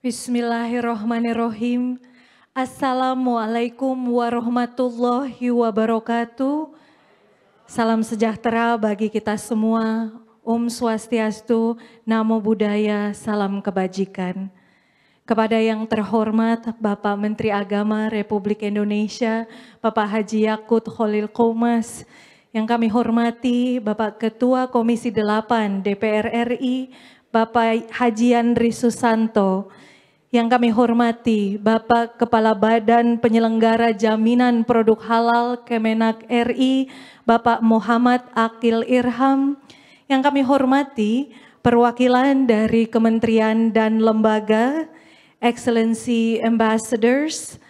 Bismillahirrahmanirrahim. Assalamualaikum warahmatullahi wabarakatuh. Salam sejahtera bagi kita semua. Om Swastiastu, Namo Buddhaya, salam kebajikan. Kepada yang terhormat Bapak Menteri Agama Republik Indonesia, Bapak Haji Yakut Khalil Qomas, yang kami hormati Bapak Ketua Komisi 8 DPR RI, Bapak Haji Yandri Susanto, yang kami hormati Bapak Kepala Badan Penyelenggara Jaminan Produk Halal Kemenak RI, Bapak Muhammad Aqil Irham, yang kami hormati perwakilan dari kementerian dan lembaga, Excellency Ambassadors,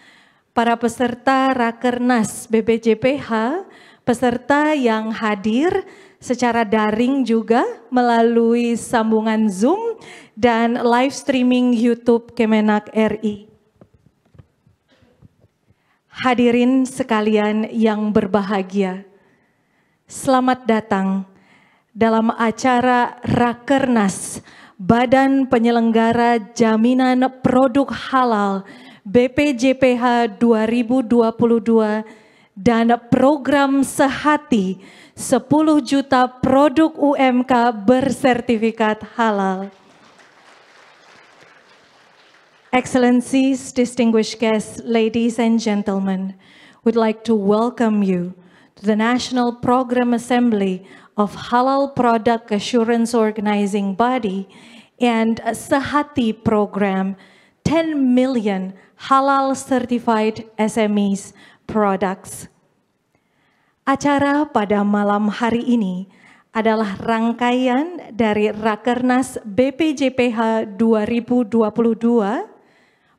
para peserta Rakernas BPJPH, peserta yang hadir secara daring juga melalui sambungan Zoom dan live streaming YouTube Kemenak RI. Hadirin sekalian yang berbahagia, selamat datang dalam acara Rakernas Badan Penyelenggara Jaminan Produk Halal BPJPH 2022 dan program Sehati 10 juta produk UMK bersertifikat halal. Excellencies, distinguished guests, ladies and gentlemen, we'd like to welcome you to the National Program Assembly of Halal Product Assurance Organizing Body and Sehati Program 10 million halal certified SMEs products. Acara pada malam hari ini adalah rangkaian dari Rakernas BPJPH 2022,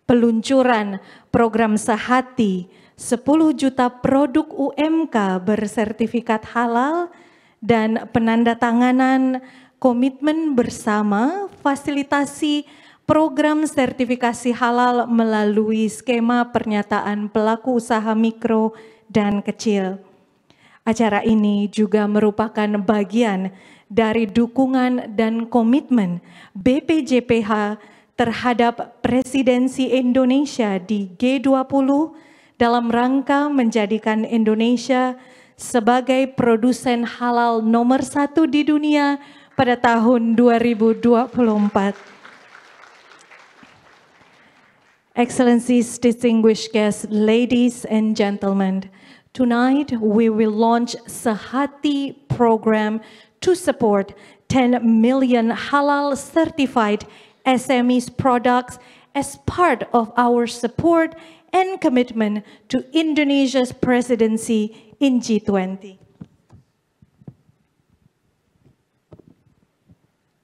peluncuran program Sehati 10 juta produk UMK bersertifikat halal, dan penandatanganan komitmen bersama fasilitasi program sertifikasi halal melalui skema pernyataan pelaku usaha mikro dan kecil. Acara ini juga merupakan bagian dari dukungan dan komitmen BPJPH terhadap presidensi Indonesia di G20 dalam rangka menjadikan Indonesia sebagai produsen halal nomor 1 di dunia pada tahun 2024. Excellencies, distinguished guests, ladies and gentlemen, tonight we will launch Sehati program to support 10 million halal certified SMEs products as part of our support and commitment to Indonesia's presidency in G20.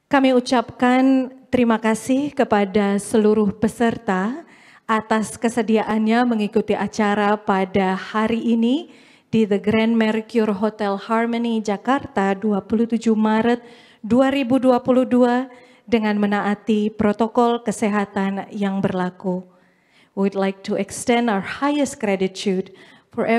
Kami ucapkan terima kasih kepada seluruh peserta atas kesediaannya mengikuti acara pada hari ini di The Grand Mercure Hotel Harmony, Jakarta, 27 Maret 2022 dengan menaati protokol kesehatan yang berlaku. We'd like to extend our highest gratitude for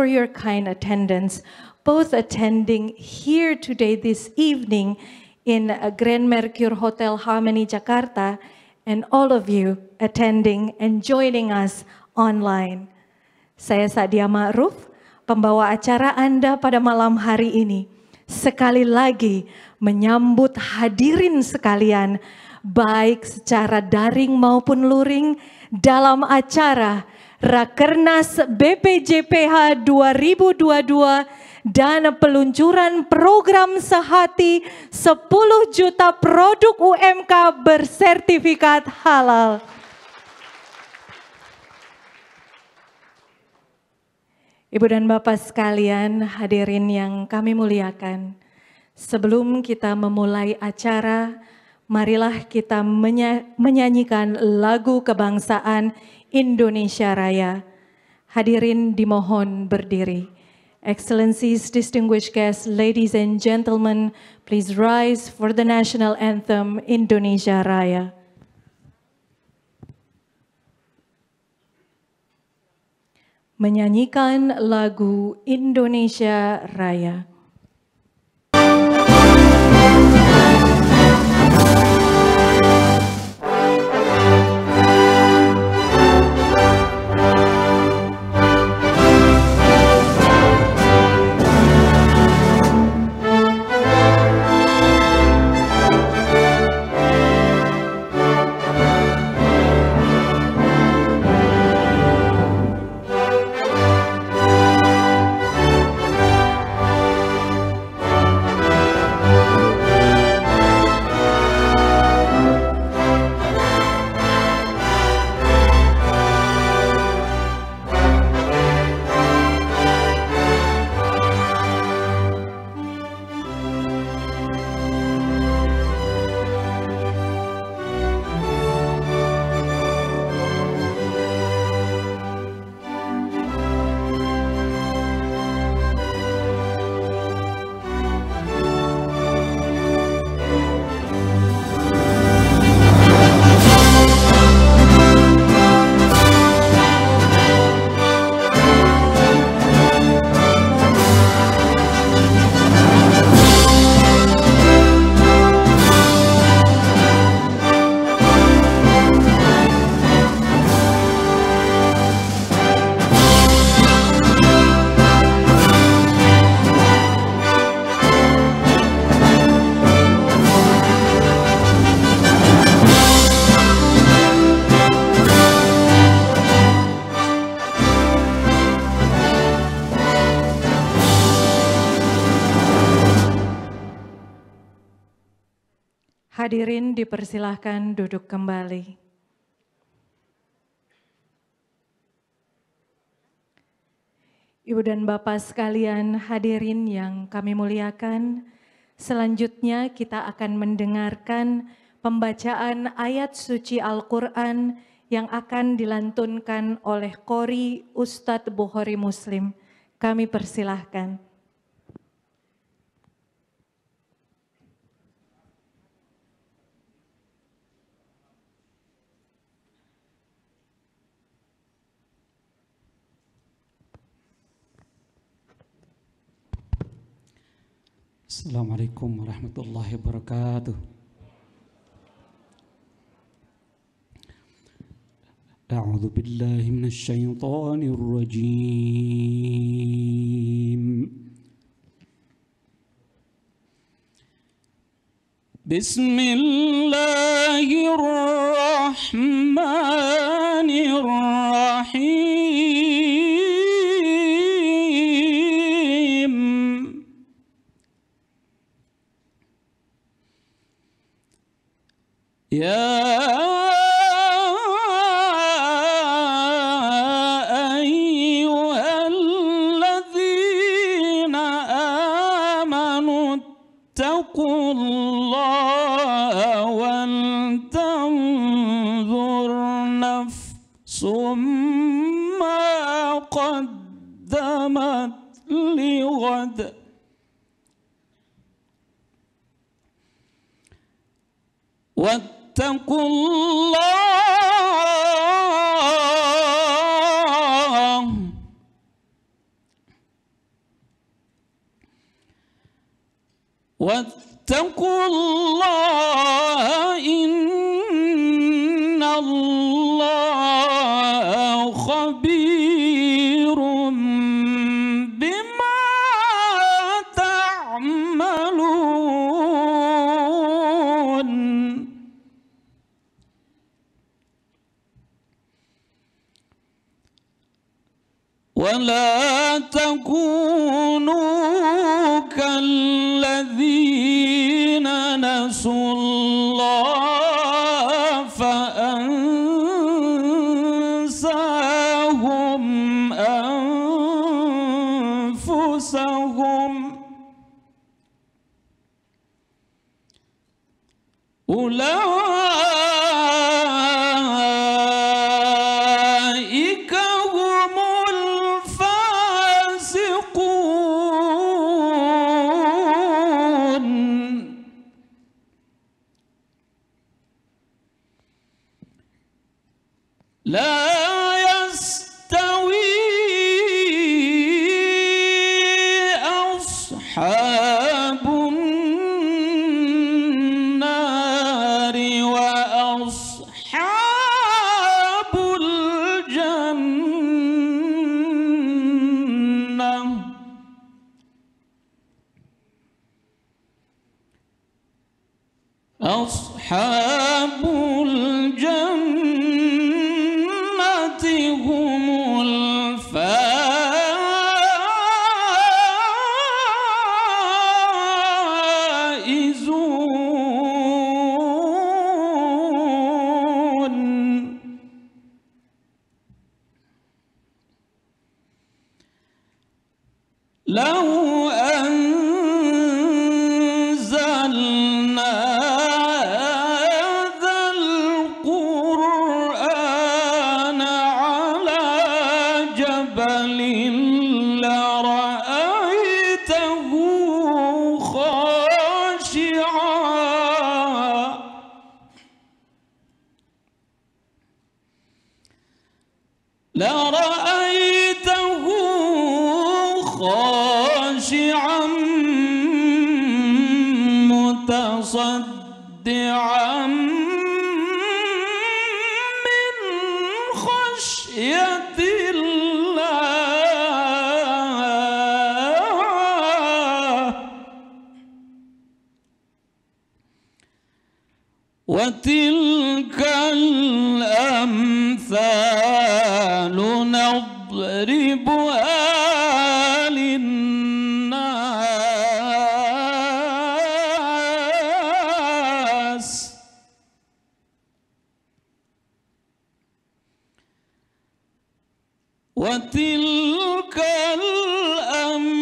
your kind attendance, both attending here today this evening in Grand Mercure Hotel Harmony, Jakarta, and all of you attending and joining us online. Saya Sadia Ma'ruf, pembawa acara Anda pada malam hari ini. Sekali lagi menyambut hadirin sekalian, baik secara daring maupun luring, dalam acara Rakernas BPJPH 2022 dan peluncuran program Sehati 10 juta produk UMK bersertifikat halal. Ibu dan Bapak sekalian, hadirin yang kami muliakan, sebelum kita memulai acara, marilah kita menyanyikan lagu kebangsaan Indonesia Raya. Hadirin dimohon berdiri. Excellencies, distinguished guests, ladies and gentlemen, please rise for the national anthem Indonesia Raya. Menyanyikan lagu Indonesia Raya. Hadirin dipersilahkan duduk kembali. Ibu dan Bapak sekalian hadirin yang kami muliakan, selanjutnya kita akan mendengarkan pembacaan ayat suci Al-Quran yang akan dilantunkan oleh Qori Ustadz Bukhari Muslim. Kami persilahkan. Assalamualaikum warahmatullahi wabarakatuh. A'udzu billahi minasy syaithanir rajim. Bismillahirrahmanirrahim. Ya ayyuhalladzina amanu taqullaha wal tanzur nafsum ma qaddamat lighad. واتقوا الله إن الله خبير بما تعملون. ولا تكونوا كالذين نسوا الله فأنساهم أنفسهم أولئك هم الفاسقون. لا يستوي أصحاب النار وأصحاب الجنة. أصحاب الجنة هم الفائزون. لو أنزلنا هذا القرآن على جبل لرأيته خاشعا متصدعا من خشية الله. وتلك الأمثال نضربها للناس وتلك الأمثال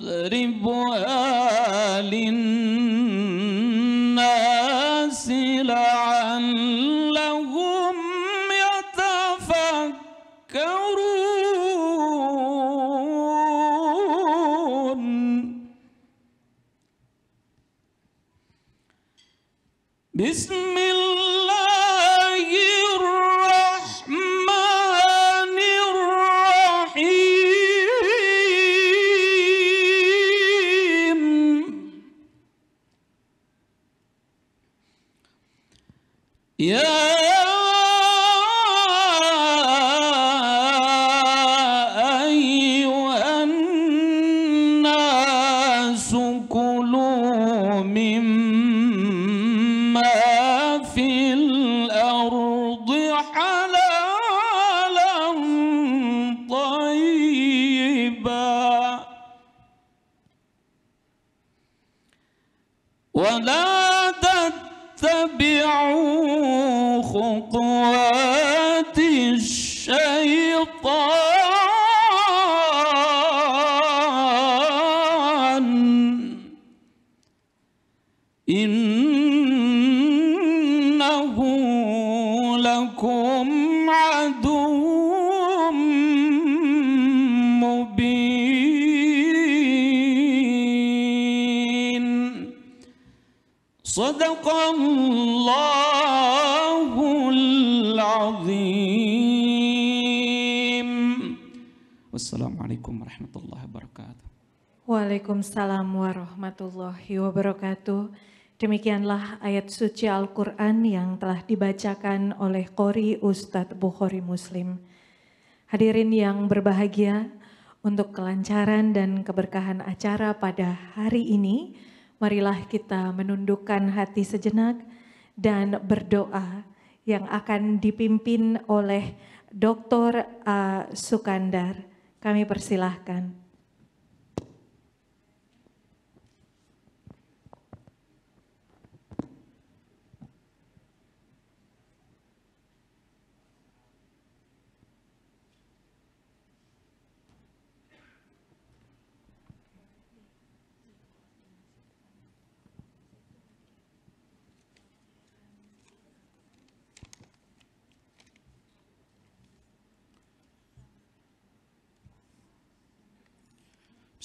نضربها للناس لعلهم يتفكرون. بسم الله الرحمن الرحيم. يا أيها الناس كلوا مما في الأرض حلالا طيبا ولا تتبعوا خطوات الشيطان إنه لكم عدو مبين. صدق الله العظيم. والسلام عليكم ورحمة الله وبركاته. Waalaikumsalam warahmatullahi wabarakatuh. Demikianlah ayat suci Al-Quran yang telah dibacakan oleh Qori Ustadz Bukhari Muslim. Hadirin yang berbahagia, untuk kelancaran dan keberkahan acara pada hari ini, marilah kita menundukkan hati sejenak dan berdoa yang akan dipimpin oleh Dr. A. Sukandar. Kami persilahkan.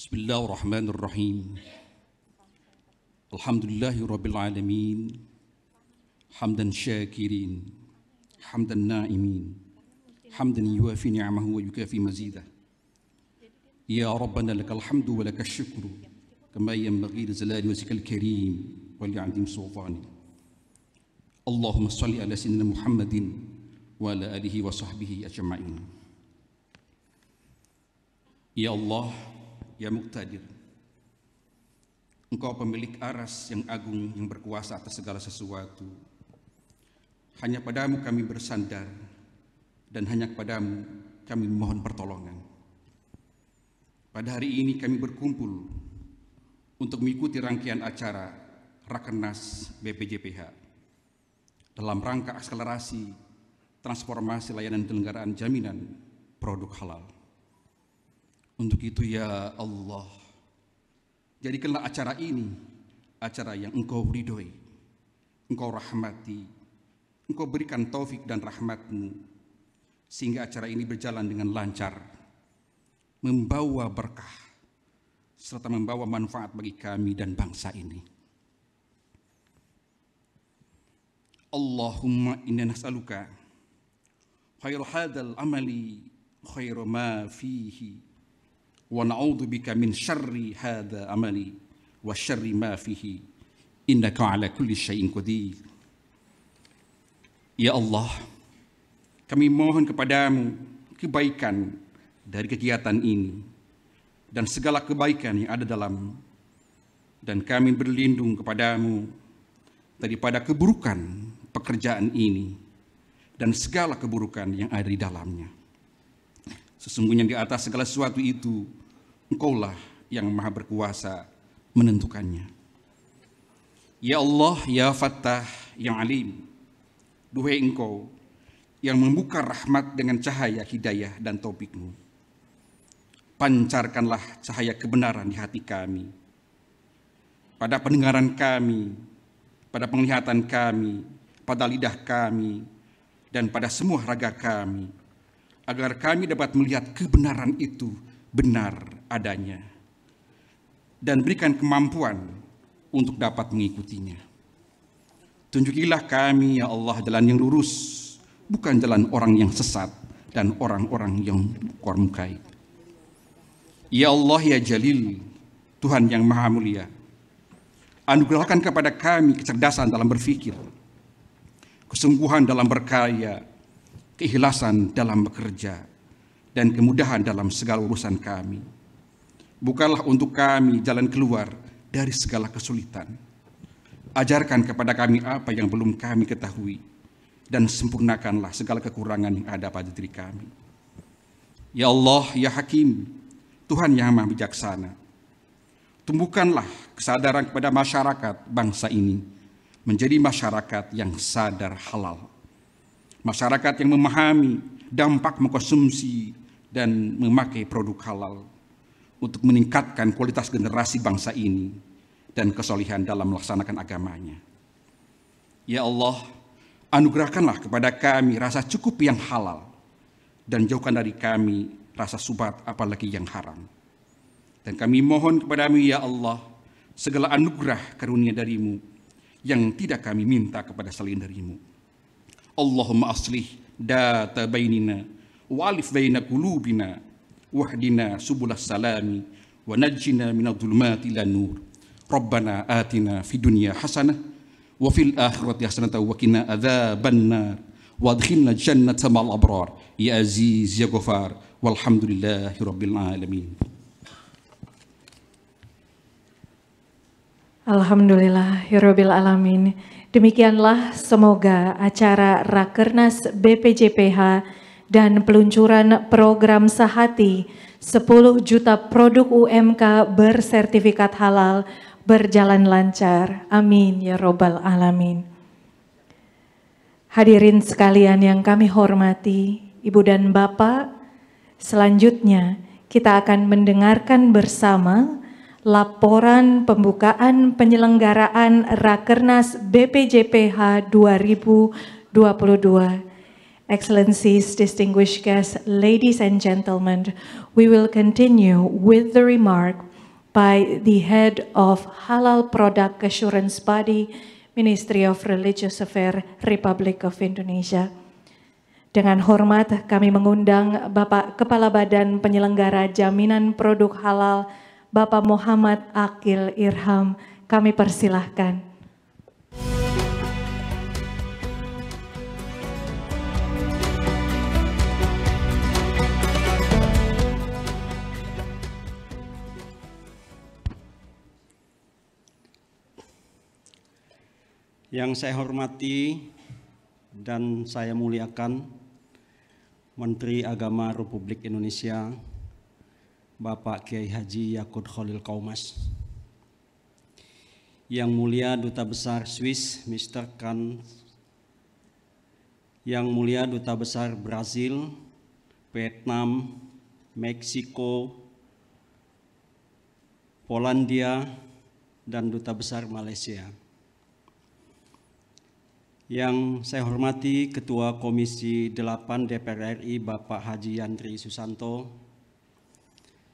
Bismillahirrahmanirrahim. Alhamdulillahirabbil alamin. Hamdan syakirin, hamdan na'imin, hamdan yuwafi ni'amahu wa yukafi mazidah. Ya Rabbana lakal hamdu wa lakal syukru kama yanbaghi li jalali wajhikal karim wa li'azim sultani. Allahumma shalli ala sayyidina Muhammadin wa ala alihi wa sahbihi ajma'in. Ya Allah, Ya Muqtadir, Engkau pemilik aras yang agung yang berkuasa atas segala sesuatu. Hanya padamu kami bersandar dan hanya kepadamu kami mohon pertolongan. Pada hari ini kami berkumpul untuk mengikuti rangkaian acara Rakernas BPJPH dalam rangka akselerasi transformasi layanan penyelenggaraan jaminan produk halal. Untuk itu ya Allah, jadikanlah acara ini acara yang Engkau ridhoi, Engkau rahmati, Engkau berikan taufik dan rahmat-Mu, sehingga acara ini berjalan dengan lancar, membawa berkah, serta membawa manfaat bagi kami dan bangsa ini. Allahumma inna nas'aluka khairu hadzal amali khairu ma fihi wa na'udzubika min syarri hadza amali wa syarri ma fihi innaka ala kulli syai'in qadir. Ya Allah, kami mohon kepadamu kebaikan dari kegiatan ini dan segala kebaikan yang ada dalam, dan kami berlindung kepadamu daripada keburukan pekerjaan ini dan segala keburukan yang ada di dalamnya. Sesungguhnya di atas segala sesuatu itu Engkaulah yang maha berkuasa menentukannya. Ya Allah, ya Fattah, yang Alim, duhai Engkau yang membuka rahmat dengan cahaya hidayah dan taufik-Mu. Pancarkanlah cahaya kebenaran di hati kami, pada pendengaran kami, pada penglihatan kami, pada lidah kami, dan pada semua raga kami, agar kami dapat melihat kebenaran itu benar adanya, dan berikan kemampuan untuk dapat mengikutinya. Tunjukilah kami, ya Allah, jalan yang lurus, bukan jalan orang yang sesat dan orang-orang yang Kau murkai. Ya Allah, ya Jalil, Tuhan yang Maha Mulia, anugerahkan kepada kami kecerdasan dalam berpikir, kesungguhan dalam berkarya, keikhlasan dalam bekerja, dan kemudahan dalam segala urusan kami. Bukalah untuk kami jalan keluar dari segala kesulitan. Ajarkan kepada kami apa yang belum kami ketahui, dan sempurnakanlah segala kekurangan yang ada pada diri kami. Ya Allah, ya Hakim, Tuhan yang Maha Bijaksana, tumbuhkanlah kesadaran kepada masyarakat bangsa ini menjadi masyarakat yang sadar halal. Masyarakat yang memahami dampak mengkonsumsi dan memakai produk halal untuk meningkatkan kualitas generasi bangsa ini dan kesolehan dalam melaksanakan agamanya. Ya Allah, anugerahkanlah kepada kami rasa cukup yang halal dan jauhkan dari kami rasa subhat apalagi yang haram. Dan kami mohon kepadamu, ya Allah, segala anugerah karunia darimu yang tidak kami minta kepada selain darimu. Allahumma aslih data bainina wa alif baina qulubina wahdina subulas salami wa najjina minadh dhulumati ilan nur. Rabbana atina fid dunya hasanah wa fil akhirati hasanah wa qina adzabannar wa adkhilna jannata ma'al abrar ya aziz ya ghafar walhamdulillahi rabbil alamin. Alhamdulillahirabbil alamin. Demikianlah semoga acara Rakernas BPJPH dan peluncuran program Sehati 10 juta produk UMK bersertifikat halal berjalan lancar. Amin ya robbal alamin. Hadirin sekalian yang kami hormati, Ibu dan Bapak, selanjutnya kita akan mendengarkan bersama laporan pembukaan penyelenggaraan Rakernas BPJPH 2022. Excellencies, distinguished guests, ladies and gentlemen, we will continue with the remark by the head of Halal Product Assurance Body, Ministry of Religious Affairs, Republic of Indonesia. Dengan hormat kami mengundang Bapak Kepala Badan Penyelenggara Jaminan Produk Halal, Bapak Muhammad Akil Irham, kami persilahkan. Yang saya hormati dan saya muliakan Menteri Agama Republik Indonesia, Bapak Kiai Haji Yakut Khalil Qaumas, Yang Mulia Duta Besar Swiss Mr. Kahn, Yang Mulia Duta Besar Brazil, Vietnam, Meksiko, Polandia, dan Duta Besar Malaysia. Yang saya hormati Ketua Komisi 8 DPR RI Bapak Haji Yandri Susanto,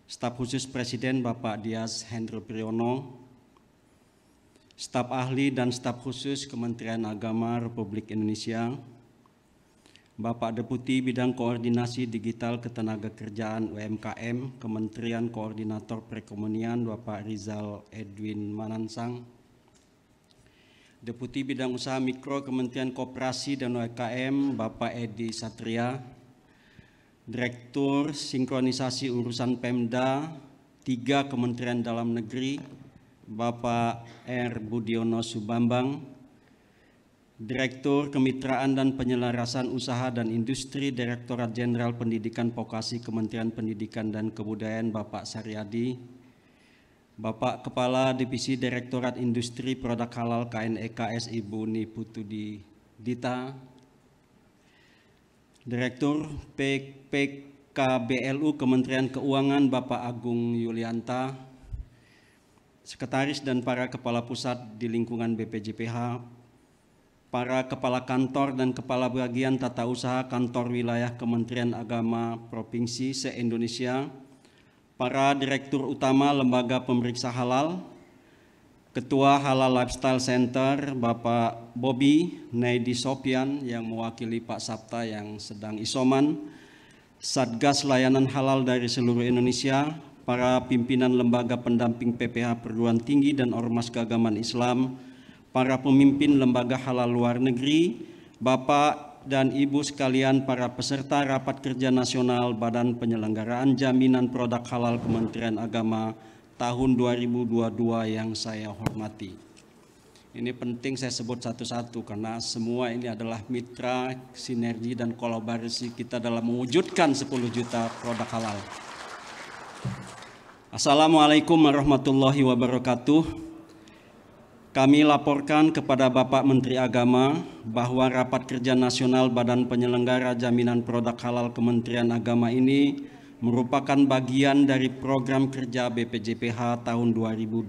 Staf Khusus Presiden Bapak Dias Hendro Priyono, Staf Ahli dan Staf Khusus Kementerian Agama Republik Indonesia, Bapak Deputi Bidang Koordinasi Digital Ketenagakerjaan UMKM Kementerian Koordinator Perekonomian Bapak Rizal Edwin Manansang, Deputi Bidang Usaha Mikro Kementerian Koperasi dan UMKM Bapak Edi Satria, Direktur Sinkronisasi Urusan Pemda 3 Kementerian Dalam Negeri Bapak R. Budiono Subambang, Direktur Kemitraan dan Penyelarasan Usaha dan Industri Direktorat Jenderal Pendidikan Vokasi Kementerian Pendidikan dan Kebudayaan Bapak Saryadi, Bapak Kepala Divisi Direktorat Industri Produk Halal KNEKS Ibu Niputudi Dita, Direktur PKBLU Kementerian Keuangan Bapak Agung Yulianta, Sekretaris dan para Kepala Pusat di lingkungan BPJPH, para Kepala Kantor dan Kepala Bagian Tata Usaha Kantor Wilayah Kementerian Agama Provinsi se-Indonesia, para Direktur Utama Lembaga Pemeriksa Halal, Ketua Halal Lifestyle Center Bapak Bobby Naidi Sopian yang mewakili Pak Sabta yang sedang isoman, Satgas Layanan Halal dari seluruh Indonesia, para pimpinan lembaga pendamping PPH Perguruan Tinggi dan Ormas Keagamaan Islam, para pemimpin lembaga halal luar negeri, Bapak dan Ibu sekalian para peserta Rapat Kerja Nasional Badan Penyelenggaraan Jaminan Produk Halal Kementerian Agama tahun 2022 yang saya hormati. Ini penting saya sebut satu-satu karena semua ini adalah mitra, sinergi dan kolaborasi kita dalam mewujudkan 10 juta produk halal. Assalamualaikum warahmatullahi wabarakatuh. Kami laporkan kepada Bapak Menteri Agama bahwa Rapat Kerja Nasional Badan Penyelenggara Jaminan Produk Halal Kementerian Agama ini merupakan bagian dari program kerja BPJPH tahun 2022.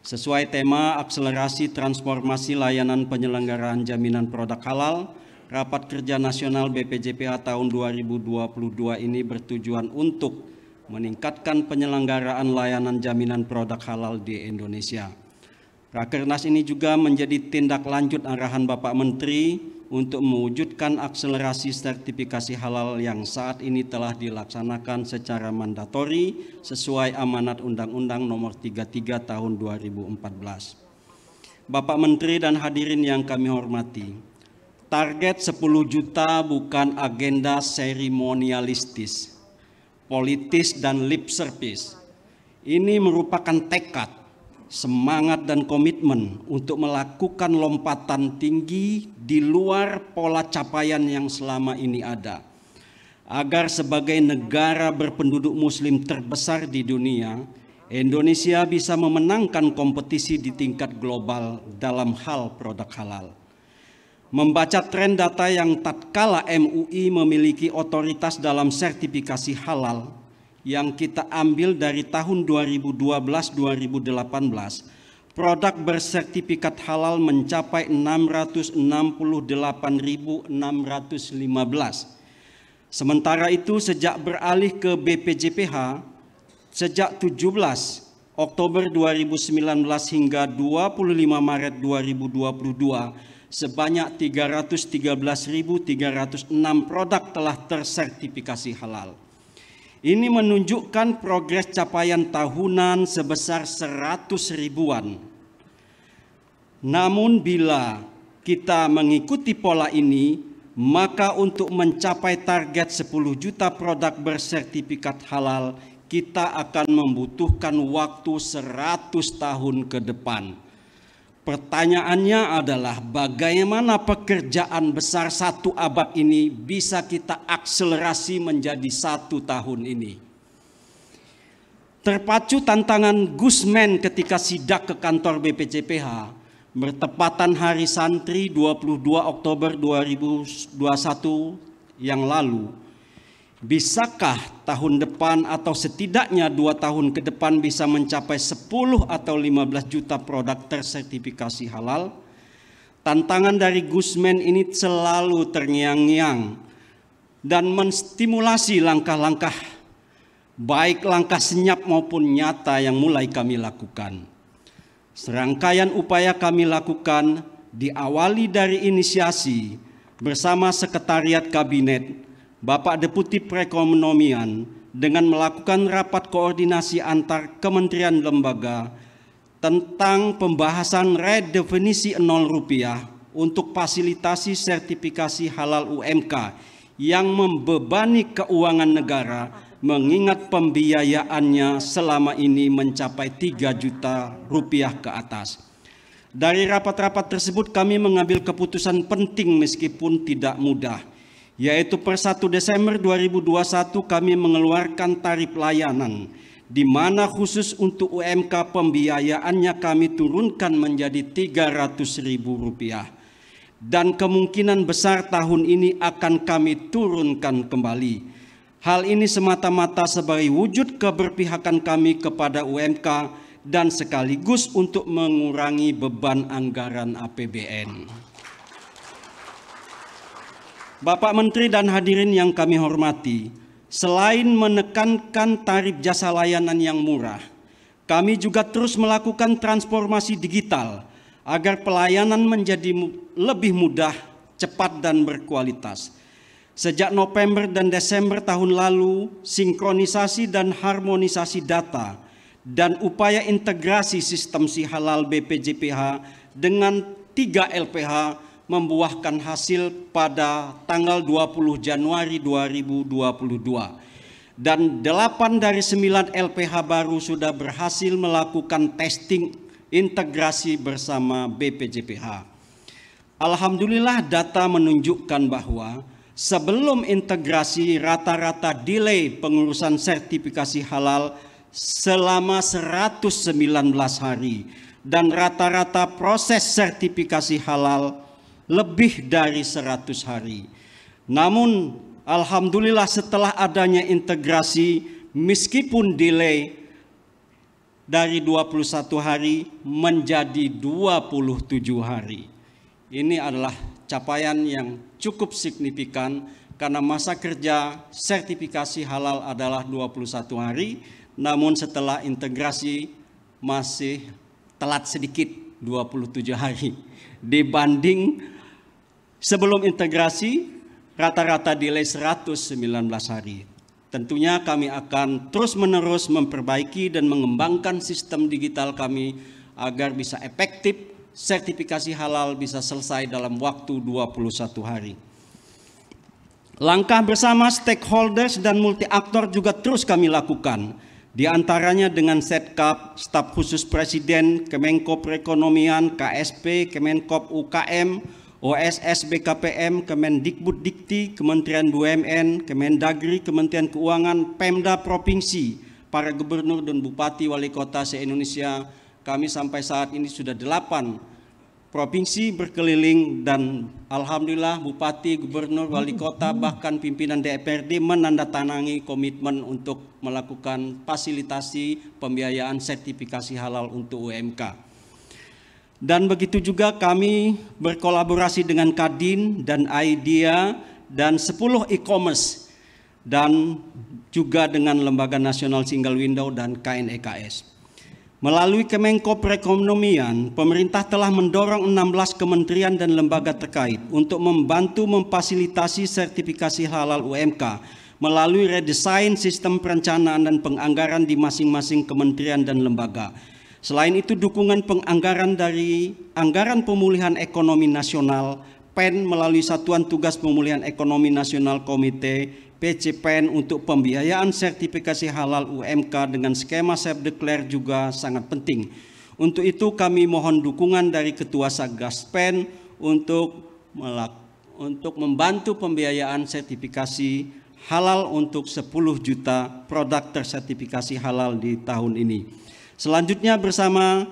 Sesuai tema akselerasi transformasi layanan penyelenggaraan jaminan produk halal, Rapat Kerja Nasional BPJPH tahun 2022 ini bertujuan untuk meningkatkan penyelenggaraan layanan jaminan produk halal di Indonesia. Rakernas ini juga menjadi tindak lanjut arahan Bapak Menteri untuk mewujudkan akselerasi sertifikasi halal yang saat ini telah dilaksanakan secara mandatori sesuai amanat Undang-Undang Nomor 33 Tahun 2014. Bapak Menteri dan hadirin yang kami hormati, target 10 juta bukan agenda seremonialistis, politis dan lip service. Ini merupakan tekad, semangat dan komitmen untuk melakukan lompatan tinggi di luar pola capaian yang selama ini ada, agar sebagai negara berpenduduk muslim terbesar di dunia, Indonesia bisa memenangkan kompetisi di tingkat global dalam hal produk halal. Membaca tren data yang tatkala MUI memiliki otoritas dalam sertifikasi halal yang kita ambil dari tahun 2012-2018, produk bersertifikat halal mencapai 668.615. Sementara itu sejak beralih ke BPJPH, sejak 17 Oktober 2019 hingga 25 Maret 2022, sebanyak 313.306 produk telah tersertifikasi halal. Ini menunjukkan progres capaian tahunan sebesar 100 ribuan. Namun bila kita mengikuti pola ini, maka untuk mencapai target 10 juta produk bersertifikat halal, kita akan membutuhkan waktu 100 tahun ke depan. Pertanyaannya adalah bagaimana pekerjaan besar 1 abad ini bisa kita akselerasi menjadi 1 tahun ini. Terpacu tantangan Gusmen ketika sidak ke kantor BPJPH, bertepatan Hari Santri 22 Oktober 2021 yang lalu, bisakah tahun depan atau setidaknya 2 tahun ke depan bisa mencapai 10 atau 15 juta produk tersertifikasi halal? Tantangan dari Gusmen ini selalu terngiang-ngiang dan menstimulasi langkah-langkah, baik langkah senyap maupun nyata yang mulai kami lakukan. Serangkaian upaya kami lakukan diawali dari inisiasi bersama Sekretariat Kabinet, Bapak Deputi Perekonomian dengan melakukan rapat koordinasi antar kementerian lembaga tentang pembahasan redefinisi Rp0 untuk fasilitasi sertifikasi halal UMK yang membebani keuangan negara, mengingat pembiayaannya selama ini mencapai Rp3 juta ke atas. Dari rapat-rapat tersebut kami mengambil keputusan penting meskipun tidak mudah, yaitu per 1 Desember 2021 kami mengeluarkan tarif layanan, di mana khusus untuk UMK pembiayaannya kami turunkan menjadi Rp300.000. dan kemungkinan besar tahun ini akan kami turunkan kembali. Hal ini semata-mata sebagai wujud keberpihakan kami kepada UMK dan sekaligus untuk mengurangi beban anggaran APBN. Bapak Menteri dan hadirin yang kami hormati, selain menekankan tarif jasa layanan yang murah, kami juga terus melakukan transformasi digital agar pelayanan menjadi lebih mudah, cepat, dan berkualitas. Sejak November dan Desember tahun lalu, sinkronisasi dan harmonisasi data dan upaya integrasi sistem SiHalal BPJPH dengan 3 LPH membuahkan hasil pada tanggal 20 Januari 2022. Dan 8 dari 9 LPH baru sudah berhasil melakukan testing integrasi bersama BPJPH. Alhamdulillah data menunjukkan bahwa sebelum integrasi rata-rata delay pengurusan sertifikasi halal selama 119 hari dan rata-rata proses sertifikasi halal lebih dari 100 hari. Namun alhamdulillah setelah adanya integrasi meskipun delay dari 21 hari menjadi 27 hari. Ini adalah capaian yang cukup signifikan karena masa kerja sertifikasi halal adalah 21 hari, namun setelah integrasi masih telat sedikit 27 hari. Dibanding sebelum integrasi rata-rata delay 119 hari. Tentunya kami akan terus-menerus memperbaiki dan mengembangkan sistem digital kami agar bisa efektif, sertifikasi halal bisa selesai dalam waktu 21 hari. Langkah bersama stakeholders dan multi aktor juga terus kami lakukan. Di antaranya dengan Setkap, Staf Khusus Presiden, Kemenko Perekonomian, KSP, Kemenkop UKM, OSS BKPM, Kemendikbud Dikti, Kementerian BUMN, Kemendagri, Kementerian Keuangan, Pemda Provinsi, para gubernur dan bupati wali kota se-Indonesia. Kami sampai saat ini sudah 8 provinsi berkeliling dan alhamdulillah bupati, gubernur, wali kota, bahkan pimpinan DPRD menandatangani komitmen untuk melakukan fasilitasi pembiayaan sertifikasi halal untuk UMK. Dan begitu juga kami berkolaborasi dengan Kadin dan Idea dan 10 e-commerce dan juga dengan Lembaga Nasional Single Window dan KNEKS. Melalui Kemenko Perekonomian, pemerintah telah mendorong 16 kementerian dan lembaga terkait untuk membantu memfasilitasi sertifikasi halal UMK melalui redesain sistem perencanaan dan penganggaran di masing-masing kementerian dan lembaga. Selain itu, dukungan penganggaran dari Anggaran Pemulihan Ekonomi Nasional PEN melalui Satuan Tugas Pemulihan Ekonomi Nasional Komite PCPN untuk pembiayaan sertifikasi halal UMK dengan skema self-declare juga sangat penting. Untuk itu kami mohon dukungan dari Ketua Satgas PEN untuk membantu pembiayaan sertifikasi halal untuk 10 juta produk tersertifikasi halal di tahun ini. Selanjutnya bersama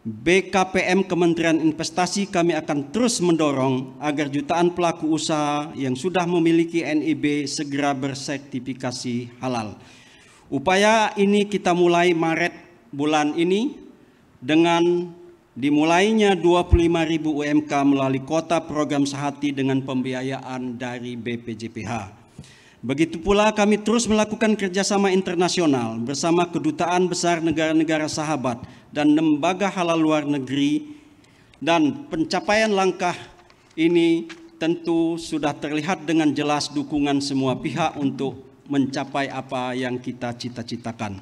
BKPM Kementerian Investasi kami akan terus mendorong agar jutaan pelaku usaha yang sudah memiliki NIB segera bersertifikasi halal. Upaya ini kita mulai Maret bulan ini dengan dimulainya 25.000 UMK melalui kota program Sehati dengan pembiayaan dari BPJPH. Begitu pula kami terus melakukan kerjasama internasional bersama kedutaan besar negara-negara sahabat dan lembaga halal luar negeri, dan pencapaian langkah ini tentu sudah terlihat dengan jelas dukungan semua pihak untuk mencapai apa yang kita cita-citakan.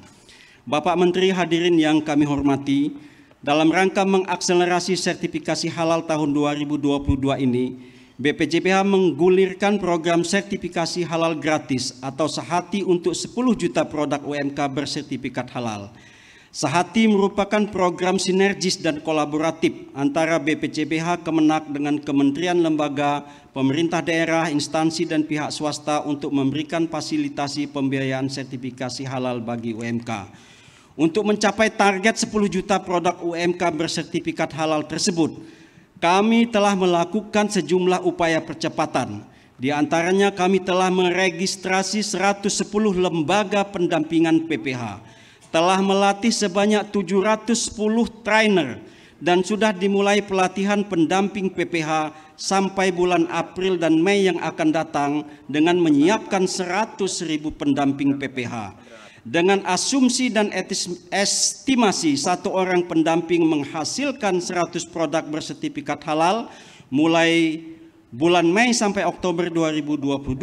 Bapak Menteri, hadirin yang kami hormati, dalam rangka mengakselerasi sertifikasi halal tahun 2022 ini, BPJPH menggulirkan program sertifikasi halal gratis atau Sehati untuk 10 juta produk UMK bersertifikat halal. Sehati merupakan program sinergis dan kolaboratif antara BPJPH, Kemenak dengan kementerian, lembaga, pemerintah daerah, instansi dan pihak swasta untuk memberikan fasilitasi pembiayaan sertifikasi halal bagi UMK. Untuk mencapai target 10 juta produk UMK bersertifikat halal tersebut, Kami telah melakukan sejumlah upaya percepatan. Di antaranya kami telah meregistrasi 110 lembaga pendampingan PPH, telah melatih sebanyak 710 trainer, dan sudah dimulai pelatihan pendamping PPH sampai bulan April dan Mei yang akan datang dengan menyiapkan 100.000 pendamping PPH. Dengan asumsi dan estimasi satu orang pendamping menghasilkan 100 produk bersertifikat halal mulai bulan Mei sampai Oktober 2022,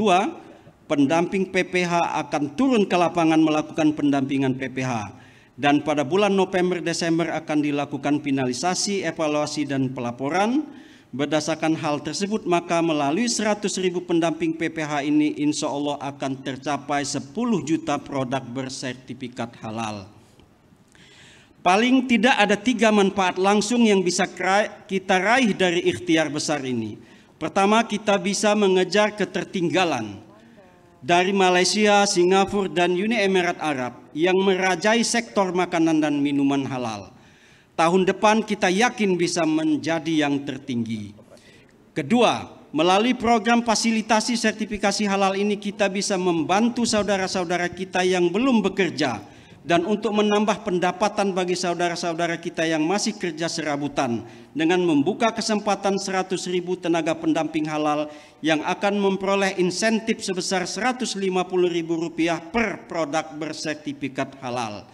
pendamping PPH akan turun ke lapangan melakukan pendampingan PPH. Dan pada bulan November-Desember akan dilakukan finalisasi, evaluasi, dan pelaporan. Berdasarkan hal tersebut, maka melalui 100.000 pendamping PPH ini insya Allah akan tercapai 10 juta produk bersertifikat halal. Paling tidak ada 3 manfaat langsung yang bisa kita raih dari ikhtiar besar ini. Pertama, kita bisa mengejar ketertinggalan dari Malaysia, Singapura, dan Uni Emirat Arab yang merajai sektor makanan dan minuman halal. Tahun depan kita yakin bisa menjadi yang tertinggi. Kedua, melalui program fasilitasi sertifikasi halal ini kita bisa membantu saudara-saudara kita yang belum bekerja dan untuk menambah pendapatan bagi saudara-saudara kita yang masih kerja serabutan dengan membuka kesempatan 100.000 tenaga pendamping halal yang akan memperoleh insentif sebesar Rp150.000 per produk bersertifikat halal.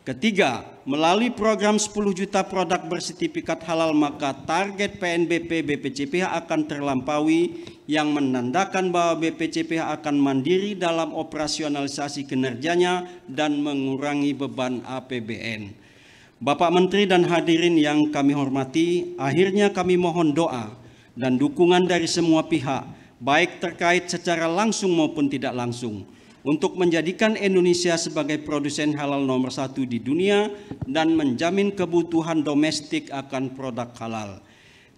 Ketiga, melalui program 10 juta produk bersertifikat halal maka target PNBP BPCPH akan terlampaui yang menandakan bahwa BPCPH akan mandiri dalam operasionalisasi kinerjanya dan mengurangi beban APBN. Bapak Menteri dan hadirin yang kami hormati, akhirnya kami mohon doa dan dukungan dari semua pihak, baik terkait secara langsung maupun tidak langsung, untuk menjadikan Indonesia sebagai produsen halal nomor 1 di dunia dan menjamin kebutuhan domestik akan produk halal.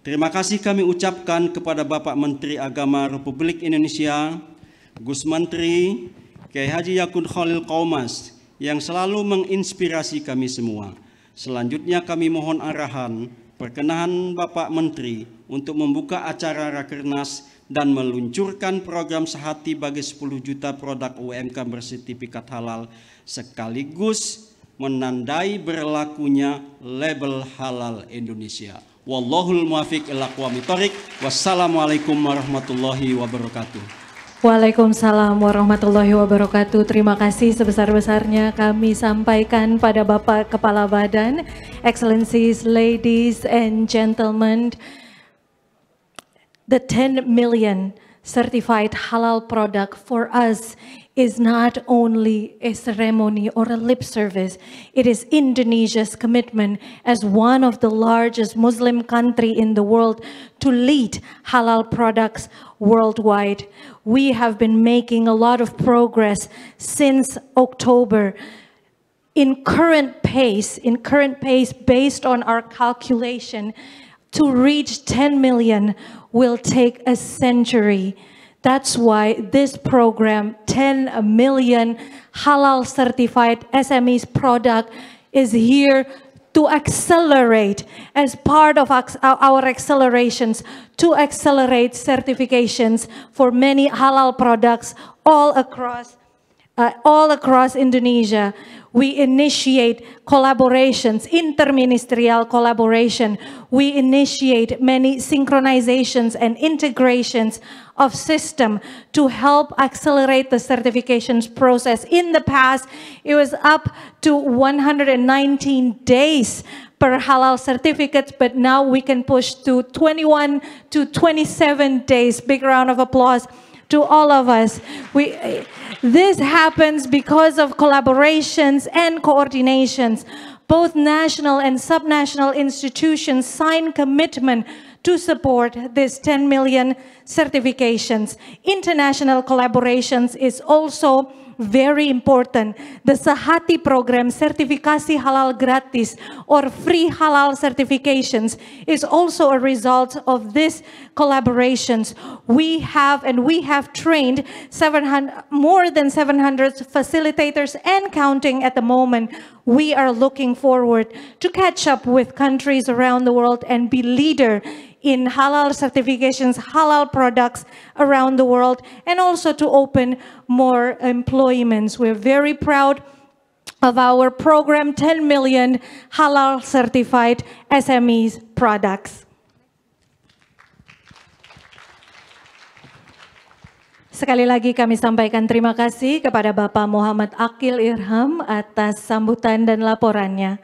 Terima kasih kami ucapkan kepada Bapak Menteri Agama Republik Indonesia, Gus Menteri, Kiai Haji Yakut Khalil Qaumas, yang selalu menginspirasi kami semua. Selanjutnya kami mohon arahan, perkenan Bapak Menteri untuk membuka acara Rakernas dan meluncurkan program sehati bagi 10 juta produk UMK bersertifikat halal sekaligus menandai berlakunya label halal Indonesia. Wallahul muwaffiq ila aqwamit thoriq. Wassalamualaikum warahmatullahi wabarakatuh. Waalaikumsalam warahmatullahi wabarakatuh. Terima kasih sebesar-besarnya kami sampaikan pada Bapak Kepala Badan, Excellencies, ladies and gentlemen. The 10 million certified halal product for us is not only a ceremony or a lip service. It is Indonesia's commitment as one of the largest Muslim country in the world to lead halal products worldwide. We have been making a lot of progress since October. In current pace based on our calculation, to reach 10 million will take a century. That's why this program, 10 million halal certified SMEs product, is here to accelerate as part of our accelerations to accelerate certifications for many halal products all across Indonesia. We initiate collaborations, interministerial collaboration. We initiate many synchronizations and integrations of system to help accelerate the certifications process. In the past, it was up to 119 days per halal certificates, but now we can push to 21 to 27 days. Big round of applause to all of us. This happens because of collaborations and coordinations. Both national and subnational institutions sign commitment to support this 10 million certifications. International collaborations is also very important. The Sehati program, sertifikasi halal gratis or free halal certifications, is also a result of this collaborations. We have trained more than 700 facilitators and counting at the moment. We are looking forward to catch up with countries around the world and be leader in halal certifications, halal products around the world, and also to open more employments. We're very proud of our program, 10 million halal certified SMEs products. Sekali lagi kami sampaikan terima kasih kepada Bapak Muhammad Aqil Irham atas sambutan dan laporannya.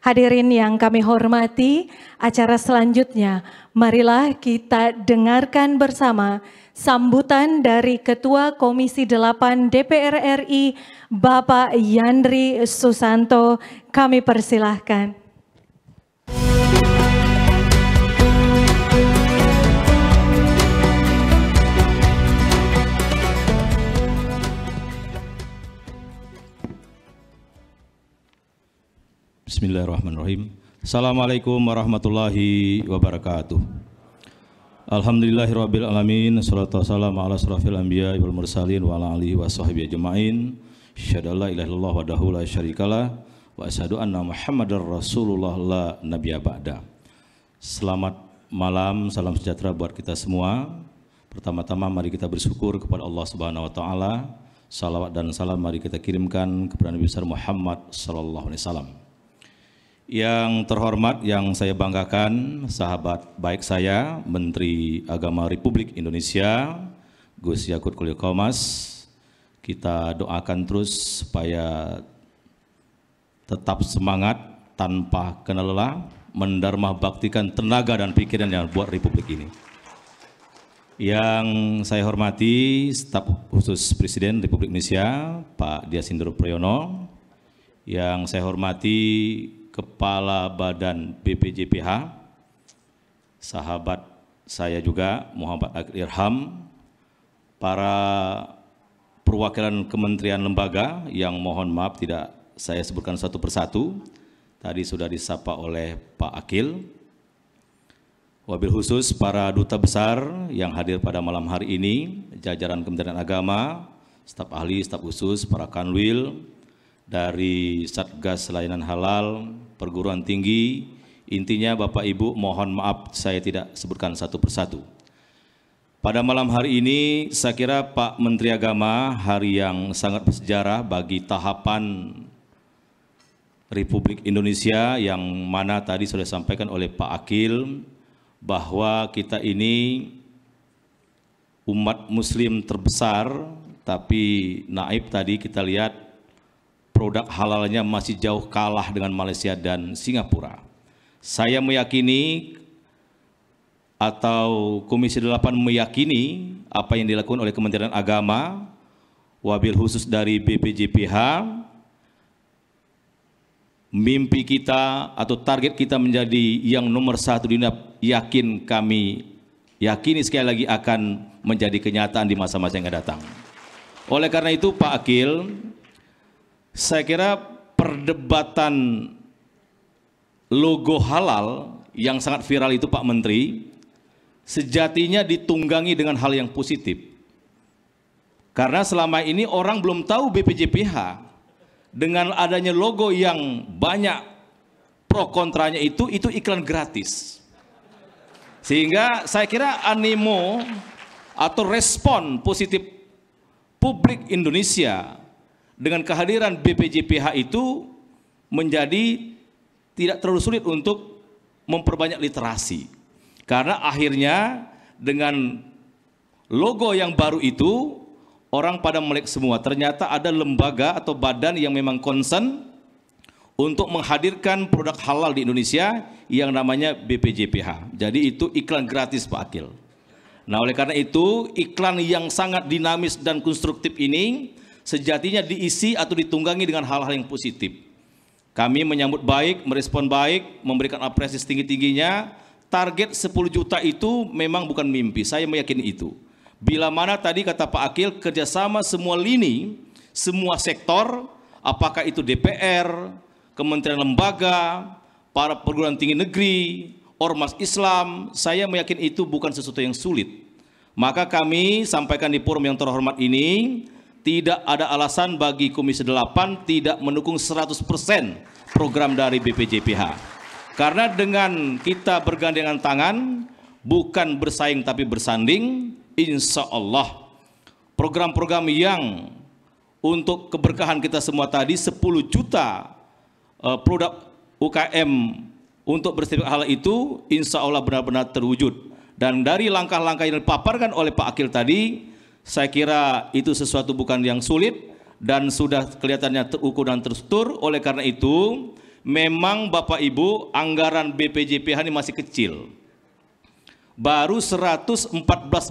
Hadirin yang kami hormati, acara selanjutnya marilah kita dengarkan bersama sambutan dari Ketua Komisi 8 DPR RI, Bapak Yandri Susanto. Kami persilahkan. Bismillahirrahmanirrahim. Assalamualaikum warahmatullahi wabarakatuh. Alhamdulillahirabbil alamin, wassalatu wassalamu ala asrofil anbiya wal mursalin wa ala alihi washabbihi ajmain. Asyhadu an la ilaha illallah wahdahu la syarikalah wa asyhadu anna Muhammadar Rasulullah la nabiyya ba'da. Selamat malam, salam sejahtera buat kita semua. Pertama-tama mari kita bersyukur kepada Allah Subhanahu wa taala. Salawat dan salam mari kita kirimkan kepada Nabi besar Muhammad sallallahu alaihi wasallam. Yang terhormat, yang saya banggakan, sahabat baik saya, Menteri Agama Republik Indonesia, Gus Yakut Kolil Qomas, kita doakan terus supaya tetap semangat tanpa kenal lelah, mendarmah baktikan tenaga dan pikiran yang buat Republik ini. Yang saya hormati, staf khusus Presiden Republik Indonesia, Pak Dias Hendro Priyono, yang saya hormati Kepala Badan BPJPH, sahabat saya juga Muhammad Aqil Irham, para perwakilan kementerian lembaga yang mohon maaf tidak saya sebutkan satu persatu, tadi sudah disapa oleh Pak Aqil. Wabil khusus para duta besar yang hadir pada malam hari ini, jajaran Kementerian Agama, staf ahli, staf khusus, para kanwil, dari Satgas Layanan Halal, perguruan tinggi, intinya Bapak Ibu mohon maaf saya tidak sebutkan satu persatu. Pada malam hari ini saya kira Pak Menteri Agama, hari yang sangat bersejarah bagi tahapan Republik Indonesia yang mana tadi sudah disampaikan oleh Pak Aqil bahwa kita ini umat muslim terbesar, tapi naib tadi kita lihat produk halalnya masih jauh kalah dengan Malaysia dan Singapura. Saya meyakini atau Komisi 8 meyakini apa yang dilakukan oleh Kementerian Agama, wabil khusus dari BPJPH, mimpi kita atau target kita menjadi yang nomor 1 di dunia, kami yakini sekali lagi akan menjadi kenyataan di masa-masa yang akan datang. Oleh karena itu Pak Aqil, saya kira perdebatan logo halal yang sangat viral itu Pak Menteri, sejatinya ditunggangi dengan hal yang positif. Karena selama ini orang belum tahu BPJPH, dengan adanya logo yang banyak pro kontranya itu iklan gratis. Sehingga saya kira animo atau respon positif publik Indonesia dengan kehadiran BPJPH itu menjadi tidak terlalu sulit untuk memperbanyak literasi. Karena akhirnya dengan logo yang baru itu, orang pada melek semua. Ternyata ada lembaga atau badan yang memang concern untuk menghadirkan produk halal di Indonesia yang namanya BPJPH. Jadi itu iklan gratis Pak Aqil. Nah oleh karena itu iklan yang sangat dinamis dan konstruktif ini sejatinya diisi atau ditunggangi dengan hal-hal yang positif. Kami menyambut baik, merespon baik, memberikan apresiasi tinggi-tingginya. Target 10 juta itu memang bukan mimpi, saya meyakini itu. Bila mana tadi kata Pak Aqil, kerjasama semua lini, semua sektor, apakah itu DPR, kementerian lembaga, para perguruan tinggi negeri, ormas Islam, saya meyakini itu bukan sesuatu yang sulit. Maka kami sampaikan di forum yang terhormat ini, tidak ada alasan bagi Komisi 8 tidak mendukung 100% program dari BPJPH. Karena dengan kita bergandengan tangan, bukan bersaing tapi bersanding, insya Allah program-program yang untuk keberkahan kita semua tadi, 10 juta produk UKM untuk bersertifikat halal itu, insya Allah benar-benar terwujud. Dan dari langkah-langkah yang dipaparkan oleh Pak Akil tadi, saya kira itu sesuatu bukan yang sulit dan sudah kelihatannya terukur dan terstruktur. Oleh karena itu, memang Bapak Ibu, anggaran BPJPH ini masih kecil. Baru 114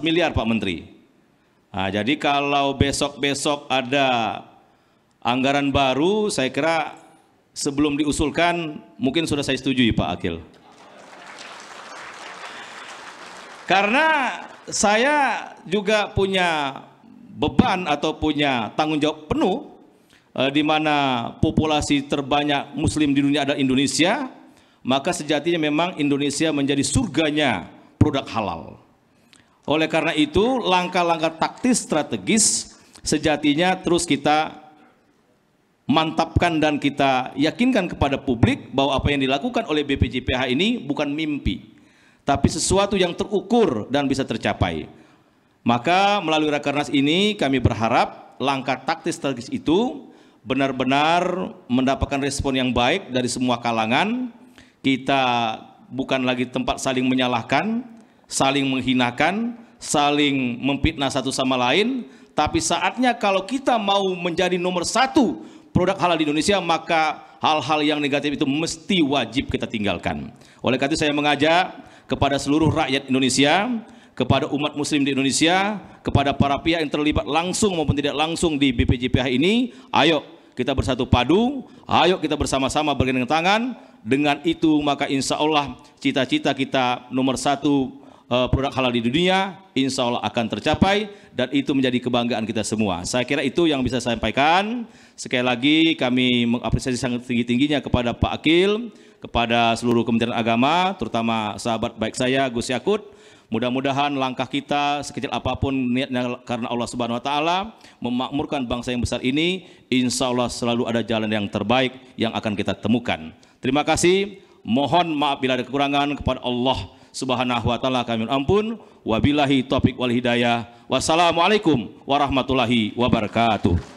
miliar Pak Menteri. Nah, jadi kalau besok-besok ada anggaran baru, saya kira sebelum diusulkan mungkin sudah saya setujui Pak Akil. Karena saya juga punya beban atau punya tanggung jawab penuh, di mana populasi terbanyak Muslim di dunia adalah Indonesia, maka sejatinya memang Indonesia menjadi surganya produk halal. Oleh karena itu, langkah-langkah taktis strategis sejatinya terus kita mantapkan dan kita yakinkan kepada publik bahwa apa yang dilakukan oleh BPJPH ini bukan mimpi, tapi sesuatu yang terukur dan bisa tercapai. Maka melalui Rakernas ini kami berharap langkah taktis strategis itu benar-benar mendapatkan respon yang baik dari semua kalangan. Kita bukan lagi tempat saling menyalahkan, saling menghinakan, saling memfitnah satu sama lain, tapi saatnya kalau kita mau menjadi nomor 1 produk halal di Indonesia, maka hal-hal yang negatif itu mesti wajib kita tinggalkan. Oleh karena itu saya mengajak kepada seluruh rakyat Indonesia, kepada umat muslim di Indonesia, kepada para pihak yang terlibat langsung maupun tidak langsung di BPJPH ini, ayo kita bersatu padu, ayo kita bersama-sama bergandengan tangan. Dengan itu maka insya Allah cita-cita kita nomor 1 produk halal di dunia insya Allah akan tercapai, dan itu menjadi kebanggaan kita semua. Saya kira itu yang bisa saya sampaikan. Sekali lagi kami mengapresiasi sangat tinggi-tingginya kepada Pak Akil, kepada seluruh Kementerian Agama, terutama sahabat baik saya Gus Yakut. Mudah-mudahan langkah kita sekecil apapun niatnya karena Allah Subhanahu wa taala memakmurkan bangsa yang besar ini, insya Allah selalu ada jalan yang terbaik yang akan kita temukan. Terima kasih. Mohon maaf bila ada kekurangan, kepada Allah Subhanahu wa taala kami ampun. Wabillahi taufiq wal hidayah. Wassalamualaikum warahmatullahi wabarakatuh.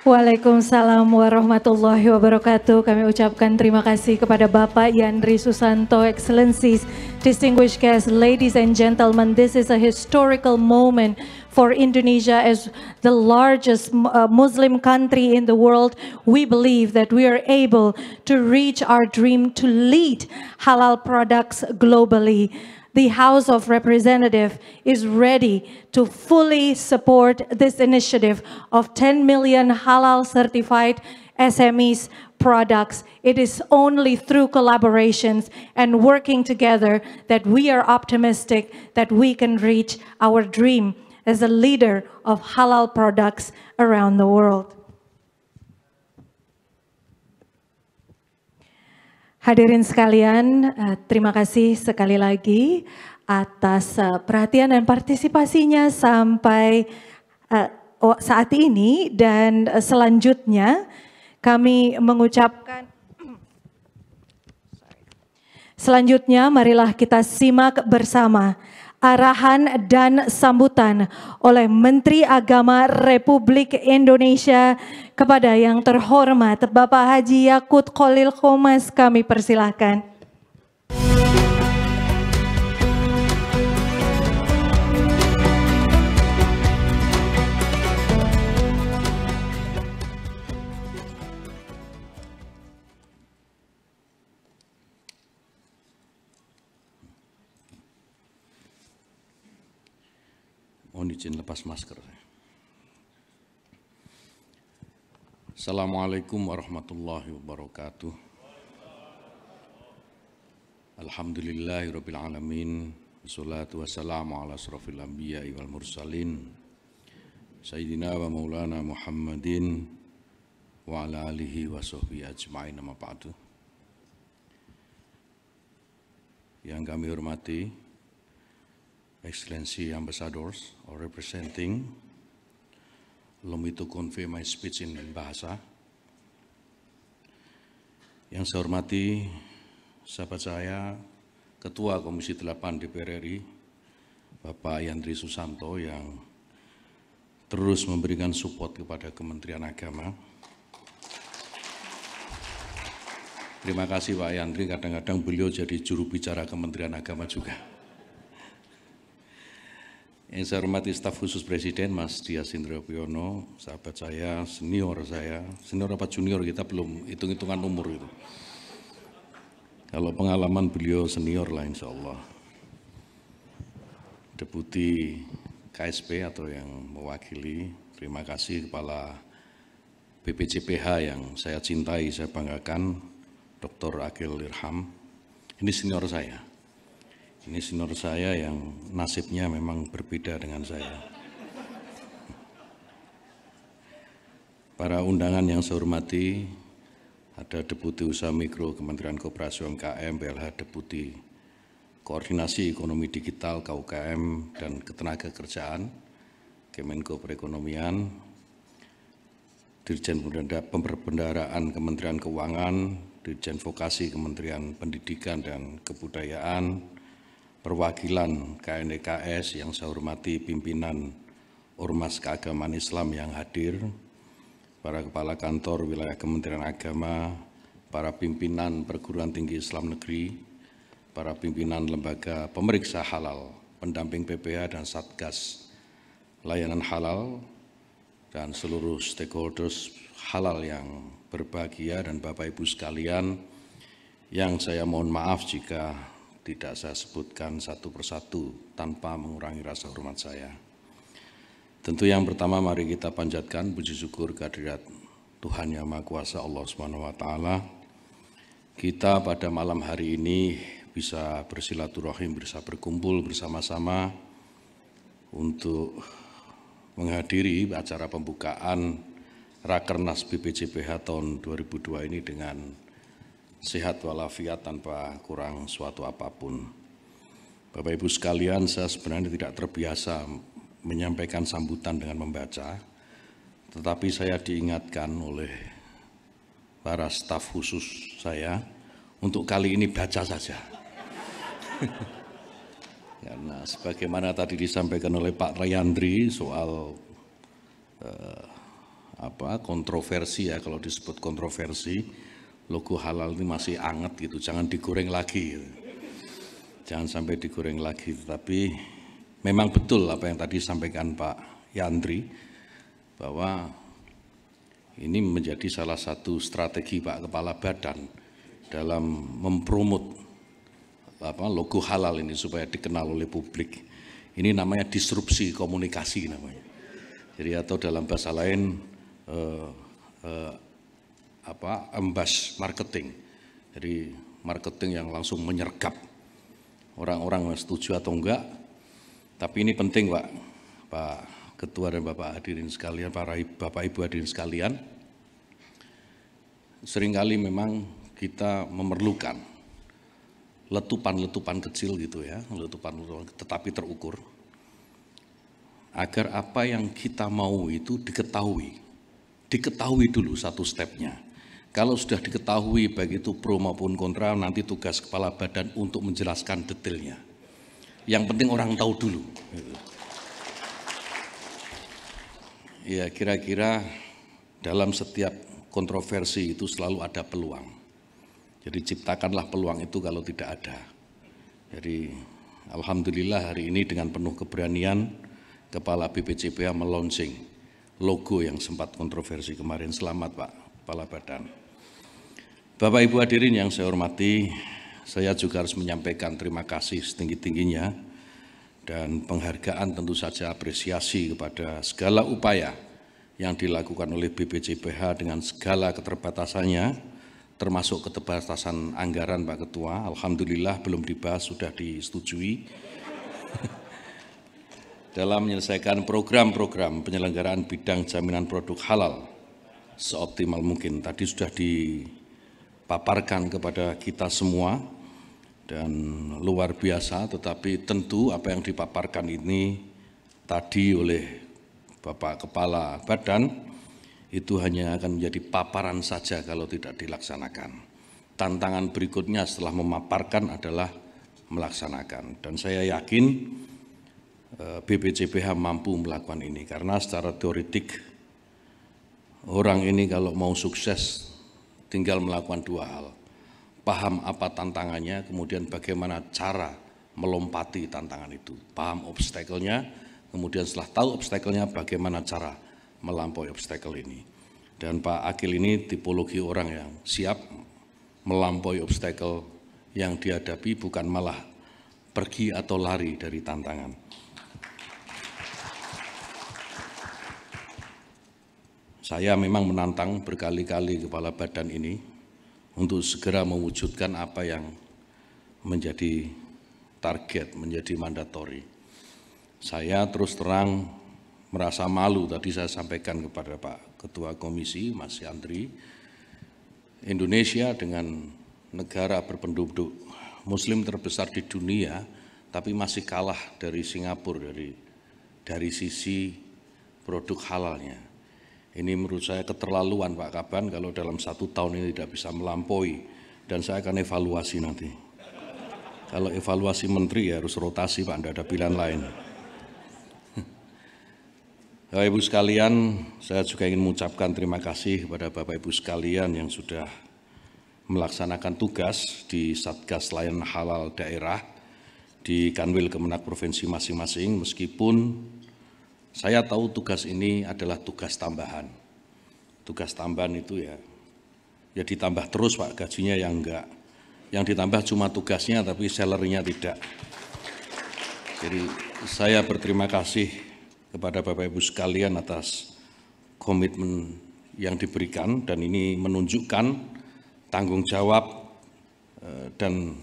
Waalaikumsalam warahmatullahi wabarakatuh. Kami ucapkan terima kasih kepada Bapak Yandri Susanto, Excellencies, distinguished guests, ladies and gentlemen. This is a historical moment for Indonesia as the largest Muslim country in the world. We believe that we are able to reach our dream to lead halal products globally. The House of Representatives is ready to fully support this initiative of 10 million halal certified SMEs products. It is only through collaborations and working together that we are optimistic that we can reach our dream as a leader of halal products around the world. Hadirin sekalian, terima kasih sekali lagi atas perhatian dan partisipasinya sampai saat ini, dan selanjutnya kami mengucapkan marilah kita simak bersama arahan dan sambutan oleh Menteri Agama Republik Indonesia kepada yang terhormat Bapak Haji Yakut Khalil Qomas. Kami persilahkan. Mohon izin lepas masker. Assalamualaikum warahmatullahi wabarakatuh. Alhamdulillahirabbil alamin. Wassalatu wassalamu ala asrofil anbiya'i wal mursalin. Sayyidina wa maulana Muhammadin wa ala alihi wa sahbihi ajma'in, amma ba'du. Yang kami hormati, Excellency Ambassadors or representing, allow me to convey my speech in bahasa. Yang saya hormati sahabat saya, Ketua Komisi 8 DPR RI, Bapak Yandri Susanto, yang terus memberikan support kepada Kementerian Agama. Terima kasih Pak Yandri, kadang-kadang beliau jadi juru bicara Kementerian Agama juga. Yang saya hormati staf khusus Presiden, Mas Dias Hendro Priyono, sahabat saya, senior apa junior, kita belum hitung-hitungan umur itu. Kalau pengalaman beliau senior lah insya Allah. Deputi KSP atau yang mewakili, terima kasih Kepala BPJPH yang saya cintai, saya banggakan, Dr. Akil Irham. Ini senior saya. Ini senior saya yang nasibnya memang berbeda dengan saya. Para undangan yang saya hormati, ada Deputi Usaha Mikro Kementerian Koperasi UMKM, PLH Deputi Koordinasi Ekonomi Digital KUKM dan Ketenagakerjaan, Kemenko Perekonomian, Dirjen Pembendaraan Kementerian Keuangan, Dirjen Vokasi Kementerian Pendidikan dan Kebudayaan, perwakilan KNDKS yang saya hormati, pimpinan Ormas Keagamaan Islam yang hadir, para kepala kantor wilayah Kementerian Agama, para pimpinan perguruan tinggi Islam negeri, para pimpinan lembaga pemeriksa halal, pendamping PPH dan Satgas Layanan Halal, dan seluruh stakeholders halal yang berbahagia, dan Bapak Ibu sekalian yang saya mohon maaf jika tidak saya sebutkan satu persatu tanpa mengurangi rasa hormat saya. Tentu yang pertama mari kita panjatkan puji syukur kehadirat Tuhan Yang Maha Kuasa Allah Subhanahu wa taala. Kita pada malam hari ini bisa bersilaturahim, bisa berkumpul bersama-sama untuk menghadiri acara pembukaan Rakernas BPJPH tahun 2002 ini dengan sehat walafiat tanpa kurang suatu apapun. Bapak Ibu sekalian, saya sebenarnya tidak terbiasa menyampaikan sambutan dengan membaca, tetapi saya diingatkan oleh para staf khusus saya untuk kali ini baca saja. Karena sebagaimana tadi disampaikan oleh Pak Yandri soal kontroversi, ya kalau disebut kontroversi, logo halal ini masih anget gitu, jangan digoreng lagi gitu. Jangan sampai digoreng lagi. Tapi memang betul apa yang tadi disampaikan Pak Yandri, bahwa ini menjadi salah satu strategi Pak Kepala Badan dalam mempromot logo halal ini supaya dikenal oleh publik. Ini namanya disrupsi komunikasi namanya. Jadi atau dalam bahasa lain embas marketing. Jadi marketing yang langsung menyergap orang-orang setuju atau enggak. Tapi ini penting Pak Ketua dan Bapak hadirin sekalian, para Bapak Ibu hadirin sekalian. Seringkali memang kita memerlukan letupan-letupan kecil gitu ya, letupan-letupan tetapi terukur, agar apa yang kita mau itu diketahui dulu satu stepnya. Kalau sudah diketahui baik itu pro maupun kontra, nanti tugas kepala badan untuk menjelaskan detailnya. Yang penting orang tahu dulu. Ya kira-kira dalam setiap kontroversi itu selalu ada peluang. Jadi ciptakanlah peluang itu kalau tidak ada. Jadi alhamdulillah hari ini dengan penuh keberanian Kepala BPJPH melaunching logo yang sempat kontroversi kemarin. Selamat Pak Kepala Badan. Bapak Ibu hadirin yang saya hormati, saya juga harus menyampaikan terima kasih setinggi-tingginya dan penghargaan, tentu saja apresiasi kepada segala upaya yang dilakukan oleh BPJPH dengan segala keterbatasannya, termasuk keterbatasan anggaran Pak Ketua. Alhamdulillah belum dibahas, sudah disetujui. dalam menyelesaikan program-program penyelenggaraan bidang jaminan produk halal seoptimal mungkin. Tadi sudah dipaparkan kepada kita semua dan luar biasa, tetapi tentu apa yang dipaparkan ini tadi oleh Bapak Kepala Badan itu hanya akan menjadi paparan saja kalau tidak dilaksanakan. Tantangan berikutnya setelah memaparkan adalah melaksanakan. Dan saya yakin BPJPH mampu melakukan ini karena secara teoretik orang ini kalau mau sukses tinggal melakukan dua hal. Paham apa tantangannya, kemudian bagaimana cara melompati tantangan itu. Paham obstacle-nya, kemudian setelah tahu obstacle-nya bagaimana cara melampaui obstacle ini. Dan Pak Akil ini tipologi orang yang siap melampaui obstacle yang dihadapi, bukan malah pergi atau lari dari tantangan. Saya memang menantang berkali-kali Kepala Badan ini untuk segera mewujudkan apa yang menjadi target, menjadi mandatori. Saya terus terang merasa malu, tadi saya sampaikan kepada Pak Ketua Komisi, Mas Yandri, Indonesia dengan negara berpenduduk Muslim terbesar di dunia, tapi masih kalah dari Singapura dari sisi produk halalnya. Ini menurut saya keterlaluan Pak Kaban kalau dalam 1 tahun ini tidak bisa melampaui, dan saya akan evaluasi nanti. Kalau evaluasi menteri ya harus rotasi Pak, tidak ada pilihan lain. Bapak Ibu sekalian, saya juga ingin mengucapkan terima kasih kepada Bapak Ibu sekalian yang sudah melaksanakan tugas di Satgas Layanan Halal Daerah di Kanwil Kemenak Provinsi masing-masing, meskipun saya tahu tugas ini adalah tugas tambahan. Tugas tambahan itu ya ditambah terus Pak, gajinya yang enggak. Yang ditambah cuma tugasnya tapi salary-nya tidak. Jadi saya berterima kasih kepada Bapak Ibu sekalian atas komitmen yang diberikan, dan ini menunjukkan tanggung jawab dan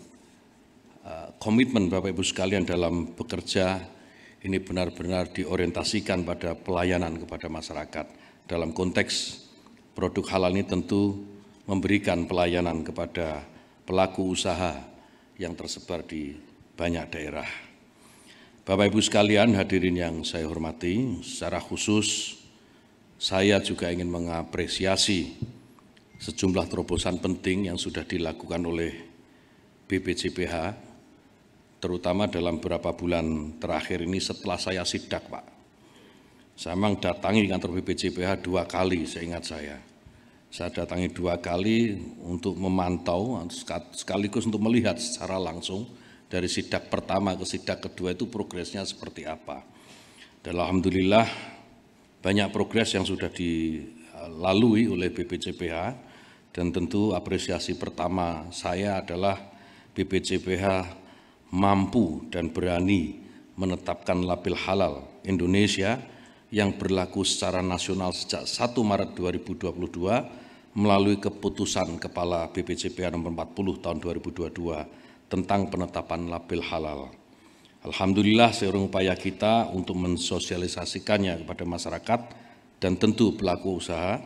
komitmen Bapak Ibu sekalian dalam bekerja ini benar-benar diorientasikan pada pelayanan kepada masyarakat. Dalam konteks produk halal ini tentu memberikan pelayanan kepada pelaku usaha yang tersebar di banyak daerah. Bapak Ibu sekalian, hadirin yang saya hormati, secara khusus saya juga ingin mengapresiasi sejumlah terobosan penting yang sudah dilakukan oleh BPJPH, terutama dalam beberapa bulan terakhir ini setelah saya sidak Pak. Saya memang datangi kantor BPJPH 2 kali, seingat saya. Saya datangi 2 kali untuk memantau, sekaligus untuk melihat secara langsung dari sidak pertama ke sidak kedua itu progresnya seperti apa. Dan alhamdulillah banyak progres yang sudah dilalui oleh BPJPH, dan tentu apresiasi pertama saya adalah BPJPH mampu dan berani menetapkan label halal Indonesia yang berlaku secara nasional sejak 1 Maret 2022 melalui keputusan Kepala BPJPH nomor 40 tahun 2022 tentang penetapan label halal. Alhamdulillah seiring upaya kita untuk mensosialisasikannya kepada masyarakat dan tentu pelaku usaha,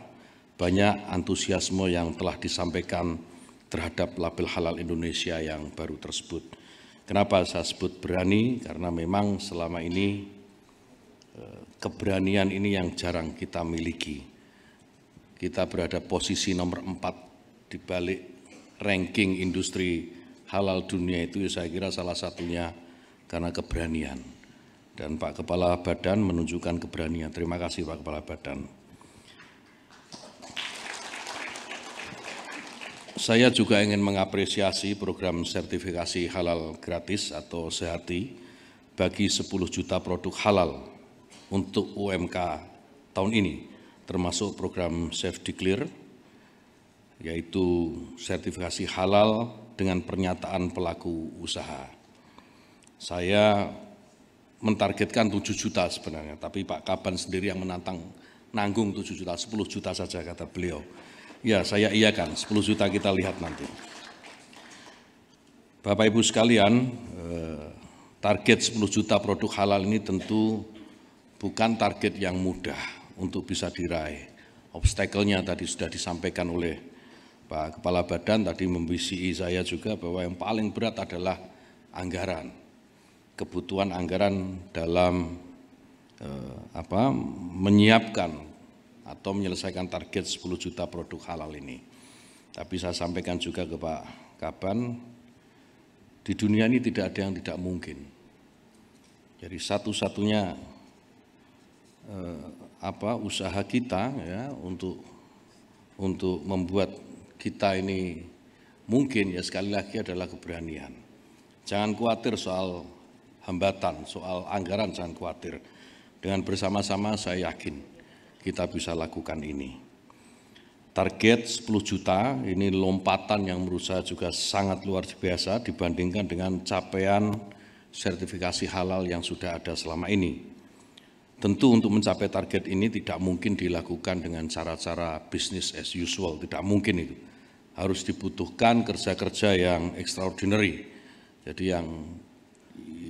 banyak antusiasme yang telah disampaikan terhadap label halal Indonesia yang baru tersebut. Kenapa saya sebut berani? Karena memang selama ini keberanian ini yang jarang kita miliki. Kita berada posisi nomor 4 di balik ranking industri halal dunia itu, saya kira salah satunya karena keberanian. Dan Pak Kepala Badan menunjukkan keberanian. Terima kasih Pak Kepala Badan. Saya juga ingin mengapresiasi program sertifikasi halal gratis atau Sehati bagi 10 juta produk halal untuk UMK tahun ini, termasuk program Safe Declare, yaitu sertifikasi halal dengan pernyataan pelaku usaha. Saya mentargetkan 7 juta sebenarnya, tapi Pak Kaban sendiri yang nanggung 7 juta, 10 juta saja kata beliau. Ya, saya iakan, 10 juta kita lihat nanti. Bapak Ibu sekalian, target 10 juta produk halal ini tentu bukan target yang mudah untuk bisa diraih. Obstacle-nya tadi sudah disampaikan oleh Pak Kepala Badan, tadi membisi saya juga bahwa yang paling berat adalah anggaran. Kebutuhan anggaran dalam menyiapkan atau menyelesaikan target 10 juta produk halal ini. Tapi saya sampaikan juga ke Pak Kaban, di dunia ini tidak ada yang tidak mungkin. Jadi satu-satunya usaha kita ya untuk membuat kita ini mungkin ya sekali lagi adalah keberanian. Jangan khawatir soal hambatan, soal anggaran jangan khawatir. Dengan bersama-sama saya yakin kita bisa lakukan ini. Target 10 juta ini lompatan yang menurut saya juga sangat luar biasa dibandingkan dengan capaian sertifikasi halal yang sudah ada selama ini. Tentu untuk mencapai target ini tidak mungkin dilakukan dengan cara-cara business as usual, tidak mungkin itu. Harus dibutuhkan kerja-kerja yang extraordinary. Jadi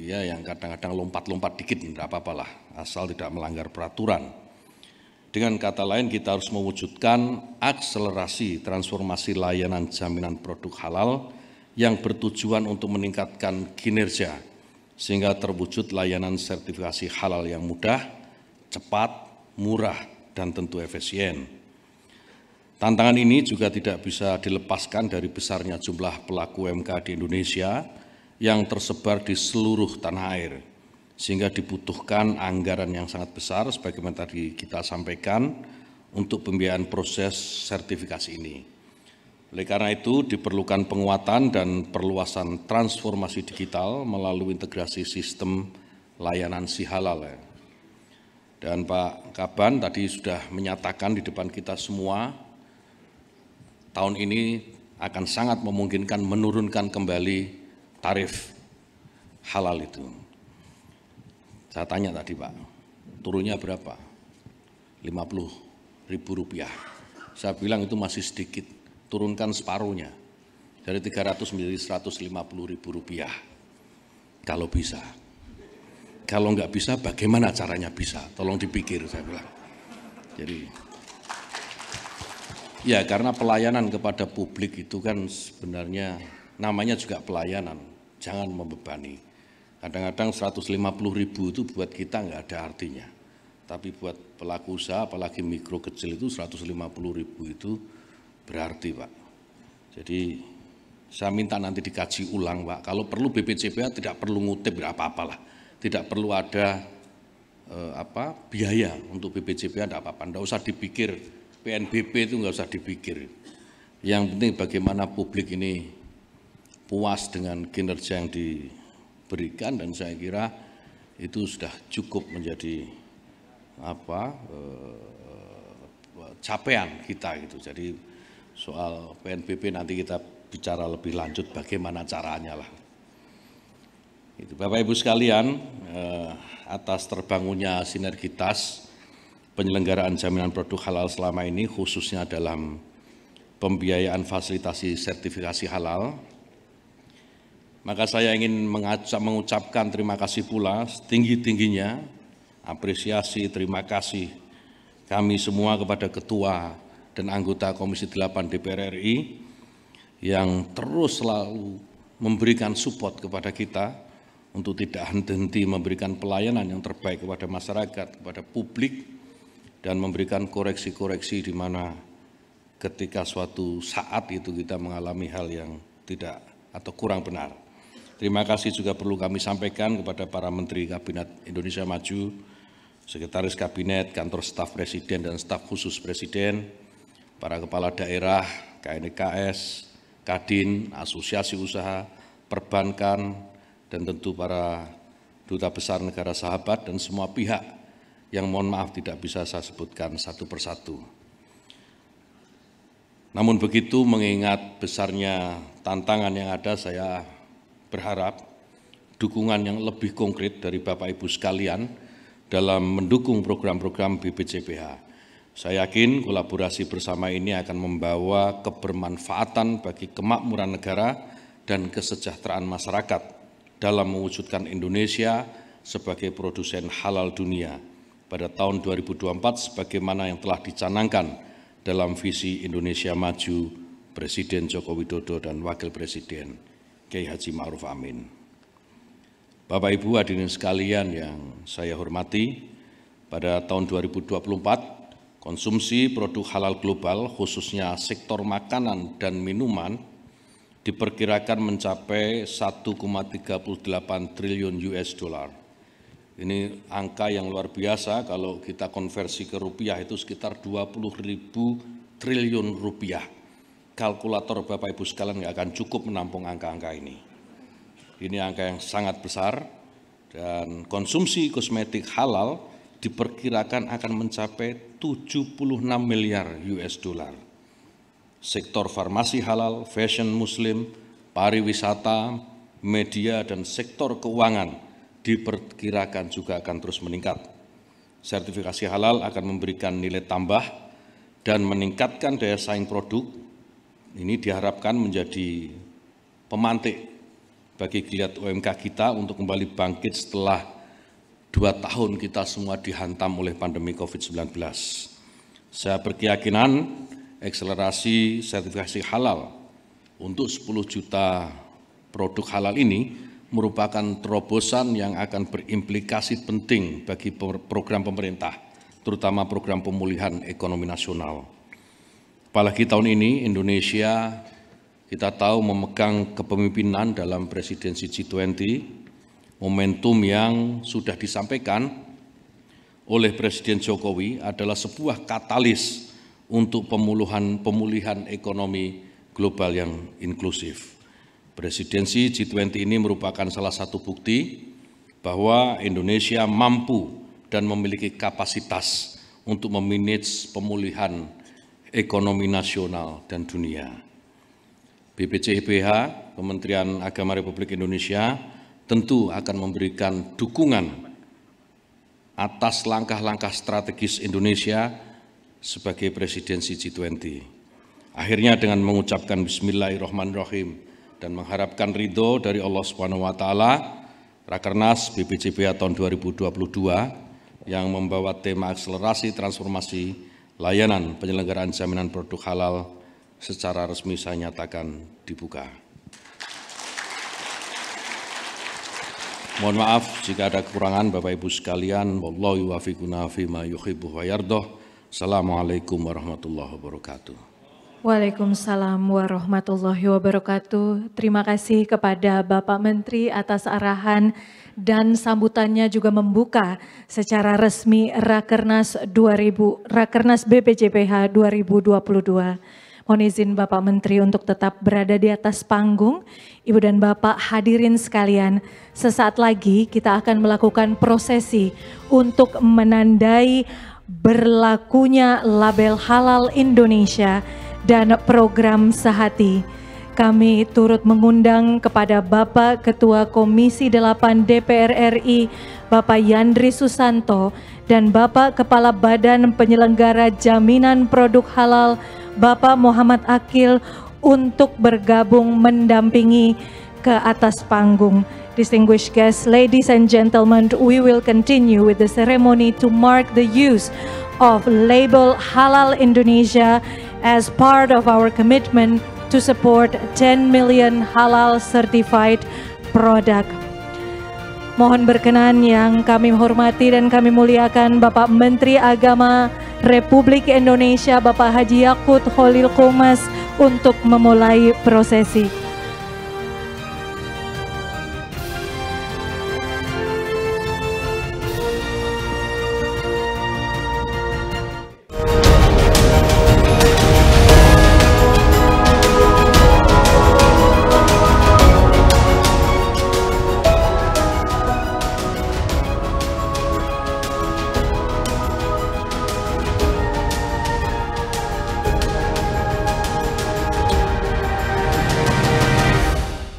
yang kadang-kadang lompat-lompat dikit, tidak apa-apalah, asal tidak melanggar peraturan. Dengan kata lain kita harus mewujudkan akselerasi transformasi layanan jaminan produk halal yang bertujuan untuk meningkatkan kinerja sehingga terwujud layanan sertifikasi halal yang mudah, cepat, murah, dan tentu efisien. Tantangan ini juga tidak bisa dilepaskan dari besarnya jumlah pelaku UMKM di Indonesia yang tersebar di seluruh tanah air, sehingga dibutuhkan anggaran yang sangat besar sebagaimana tadi kita sampaikan untuk pembiayaan proses sertifikasi ini. Oleh karena itu diperlukan penguatan dan perluasan transformasi digital melalui integrasi sistem layanan si-halal. Dan Pak Kaban tadi sudah menyatakan di depan kita semua, tahun ini akan sangat memungkinkan menurunkan kembali tarif halal itu. Saya tanya tadi Pak, turunnya berapa? Rp50.000. Saya bilang itu masih sedikit, turunkan separuhnya. Dari 300 menjadi Rp150.000. Kalau bisa. Kalau enggak bisa, bagaimana caranya bisa? Tolong dipikir, saya bilang. Jadi, ya karena pelayanan kepada publik itu kan sebenarnya namanya juga pelayanan, jangan membebani. Kadang-kadang 150.000 itu buat kita enggak ada artinya. Tapi buat pelaku usaha, apalagi mikro kecil itu 150.000 itu berarti Pak. Jadi saya minta nanti dikaji ulang Pak. Kalau perlu BPJPH tidak perlu ngutip, tidak apa-apalah. Tidak perlu ada biaya untuk BPJPH, tidak apa-apa. Tidak usah dipikir, PNBP itu nggak usah dipikir. Yang penting bagaimana publik ini puas dengan kinerja yang diberikan, dan saya kira itu sudah cukup menjadi capaian kita gitu. Jadi soal PNBP nanti kita bicara lebih lanjut bagaimana caranya lah. Itu Bapak Ibu sekalian, atas terbangunnya sinergitas penyelenggaraan jaminan produk halal selama ini khususnya dalam pembiayaan fasilitasi sertifikasi halal, maka saya ingin mengucapkan terima kasih pula setinggi-tingginya apresiasi, terima kasih kami semua kepada Ketua dan anggota Komisi 8 DPR RI yang terus selalu memberikan support kepada kita untuk tidak henti-henti memberikan pelayanan yang terbaik kepada masyarakat, kepada publik, dan memberikan koreksi-koreksi di mana ketika suatu saat itu kita mengalami hal yang tidak atau kurang benar. Terima kasih juga perlu kami sampaikan kepada para Menteri Kabinet Indonesia Maju, Sekretaris Kabinet, Kantor Staf Presiden dan Staf Khusus Presiden, para Kepala Daerah, KNKS, Kadin, Asosiasi Usaha, Perbankan, dan tentu para duta besar negara sahabat dan semua pihak yang mohon maaf tidak bisa saya sebutkan satu persatu. Namun begitu mengingat besarnya tantangan yang ada, saya berharap dukungan yang lebih konkret dari Bapak Ibu sekalian dalam mendukung program-program BPJPH. Saya yakin kolaborasi bersama ini akan membawa kebermanfaatan bagi kemakmuran negara dan kesejahteraan masyarakat dalam mewujudkan Indonesia sebagai produsen halal dunia pada tahun 2024 sebagaimana yang telah dicanangkan dalam visi Indonesia Maju Presiden Joko Widodo dan Wakil Presiden Kiai Haji Ma'ruf Amin. Bapak Ibu hadirin sekalian yang saya hormati, pada tahun 2024 konsumsi produk halal global khususnya sektor makanan dan minuman diperkirakan mencapai 1,38 triliun US dollar. Ini angka yang luar biasa, kalau kita konversi ke rupiah itu sekitar 20.000 triliun rupiah. Kalkulator Bapak Ibu sekalian nggak akan cukup menampung angka-angka ini. Ini angka yang sangat besar, dan konsumsi kosmetik halal diperkirakan akan mencapai 76 miliar US dollar. Sektor farmasi halal, fashion muslim, pariwisata, media, dan sektor keuangan diperkirakan juga akan terus meningkat. Sertifikasi halal akan memberikan nilai tambah dan meningkatkan daya saing produk. Ini diharapkan menjadi pemantik bagi geliat UMK kita untuk kembali bangkit setelah 2 tahun kita semua dihantam oleh pandemi COVID-19. Saya berkeyakinan akselerasi sertifikasi halal untuk 10 juta produk halal ini merupakan terobosan yang akan berimplikasi penting bagi program pemerintah, terutama program pemulihan ekonomi nasional. Apalagi tahun ini Indonesia kita tahu memegang kepemimpinan dalam presidensi G20, momentum yang sudah disampaikan oleh Presiden Jokowi adalah sebuah katalis untuk pemulihan ekonomi global yang inklusif. Presidensi G20 ini merupakan salah satu bukti bahwa Indonesia mampu dan memiliki kapasitas untuk memanage pemulihan ekonomi nasional dan dunia. BPJPH, Kementerian Agama Republik Indonesia, tentu akan memberikan dukungan atas langkah-langkah strategis Indonesia sebagai presidensi G20. Akhirnya dengan mengucapkan Bismillahirrahmanirrahim dan mengharapkan ridho dari Allah Subhanahu wa Ta'ala, Rakernas BPJPH tahun 2022 yang membawa tema akselerasi transformasi layanan penyelenggaraan jaminan produk halal secara resmi saya nyatakan dibuka. Mohon maaf jika ada kekurangan Bapak Ibu sekalian. Wallahu yuwaffiquna fima yuhibbu wa yardha. Assalamualaikum warahmatullahi wabarakatuh. Waalaikumsalam warahmatullahi wabarakatuh. Terima kasih kepada Bapak Menteri atas arahan dan sambutannya juga membuka secara resmi Rakernas BPJPH 2022. Mohon izin Bapak Menteri untuk tetap berada di atas panggung. Ibu dan Bapak hadirin sekalian, sesaat lagi kita akan melakukan prosesi untuk menandai berlakunya label halal Indonesia dan program Sehati. Kami turut mengundang kepada Bapak Ketua Komisi 8 DPR RI, Bapak Yandri Susanto, dan Bapak Kepala Badan Penyelenggara Jaminan Produk Halal, Bapak Muhammad Akil, untuk bergabung mendampingi ke atas panggung. Distinguished guests, ladies and gentlemen, we will continue with the ceremony to mark the use of label Halal Indonesia as part of our commitment to support 10 million halal certified product. Mohon berkenan yang kami hormati dan kami muliakan Bapak Menteri Agama Republik Indonesia Bapak Haji Yakut Khalil Qomas untuk memulai prosesi.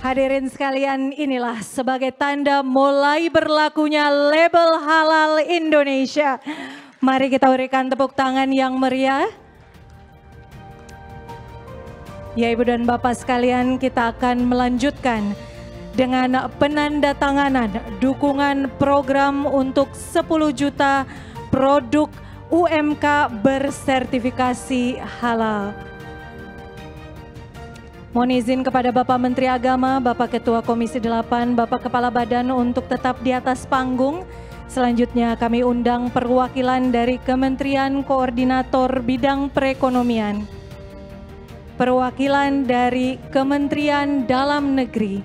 Hadirin sekalian, inilah sebagai tanda mulai berlakunya label halal Indonesia. Mari kita berikan tepuk tangan yang meriah. Ya Ibu dan Bapak sekalian, kita akan melanjutkan dengan penandatanganan dukungan program untuk 10 juta produk UMK bersertifikasi halal. Mohon izin kepada Bapak Menteri Agama, Bapak Ketua Komisi 8, Bapak Kepala Badan untuk tetap di atas panggung. Selanjutnya kami undang perwakilan dari Kementerian Koordinator Bidang Perekonomian, perwakilan dari Kementerian Dalam Negeri,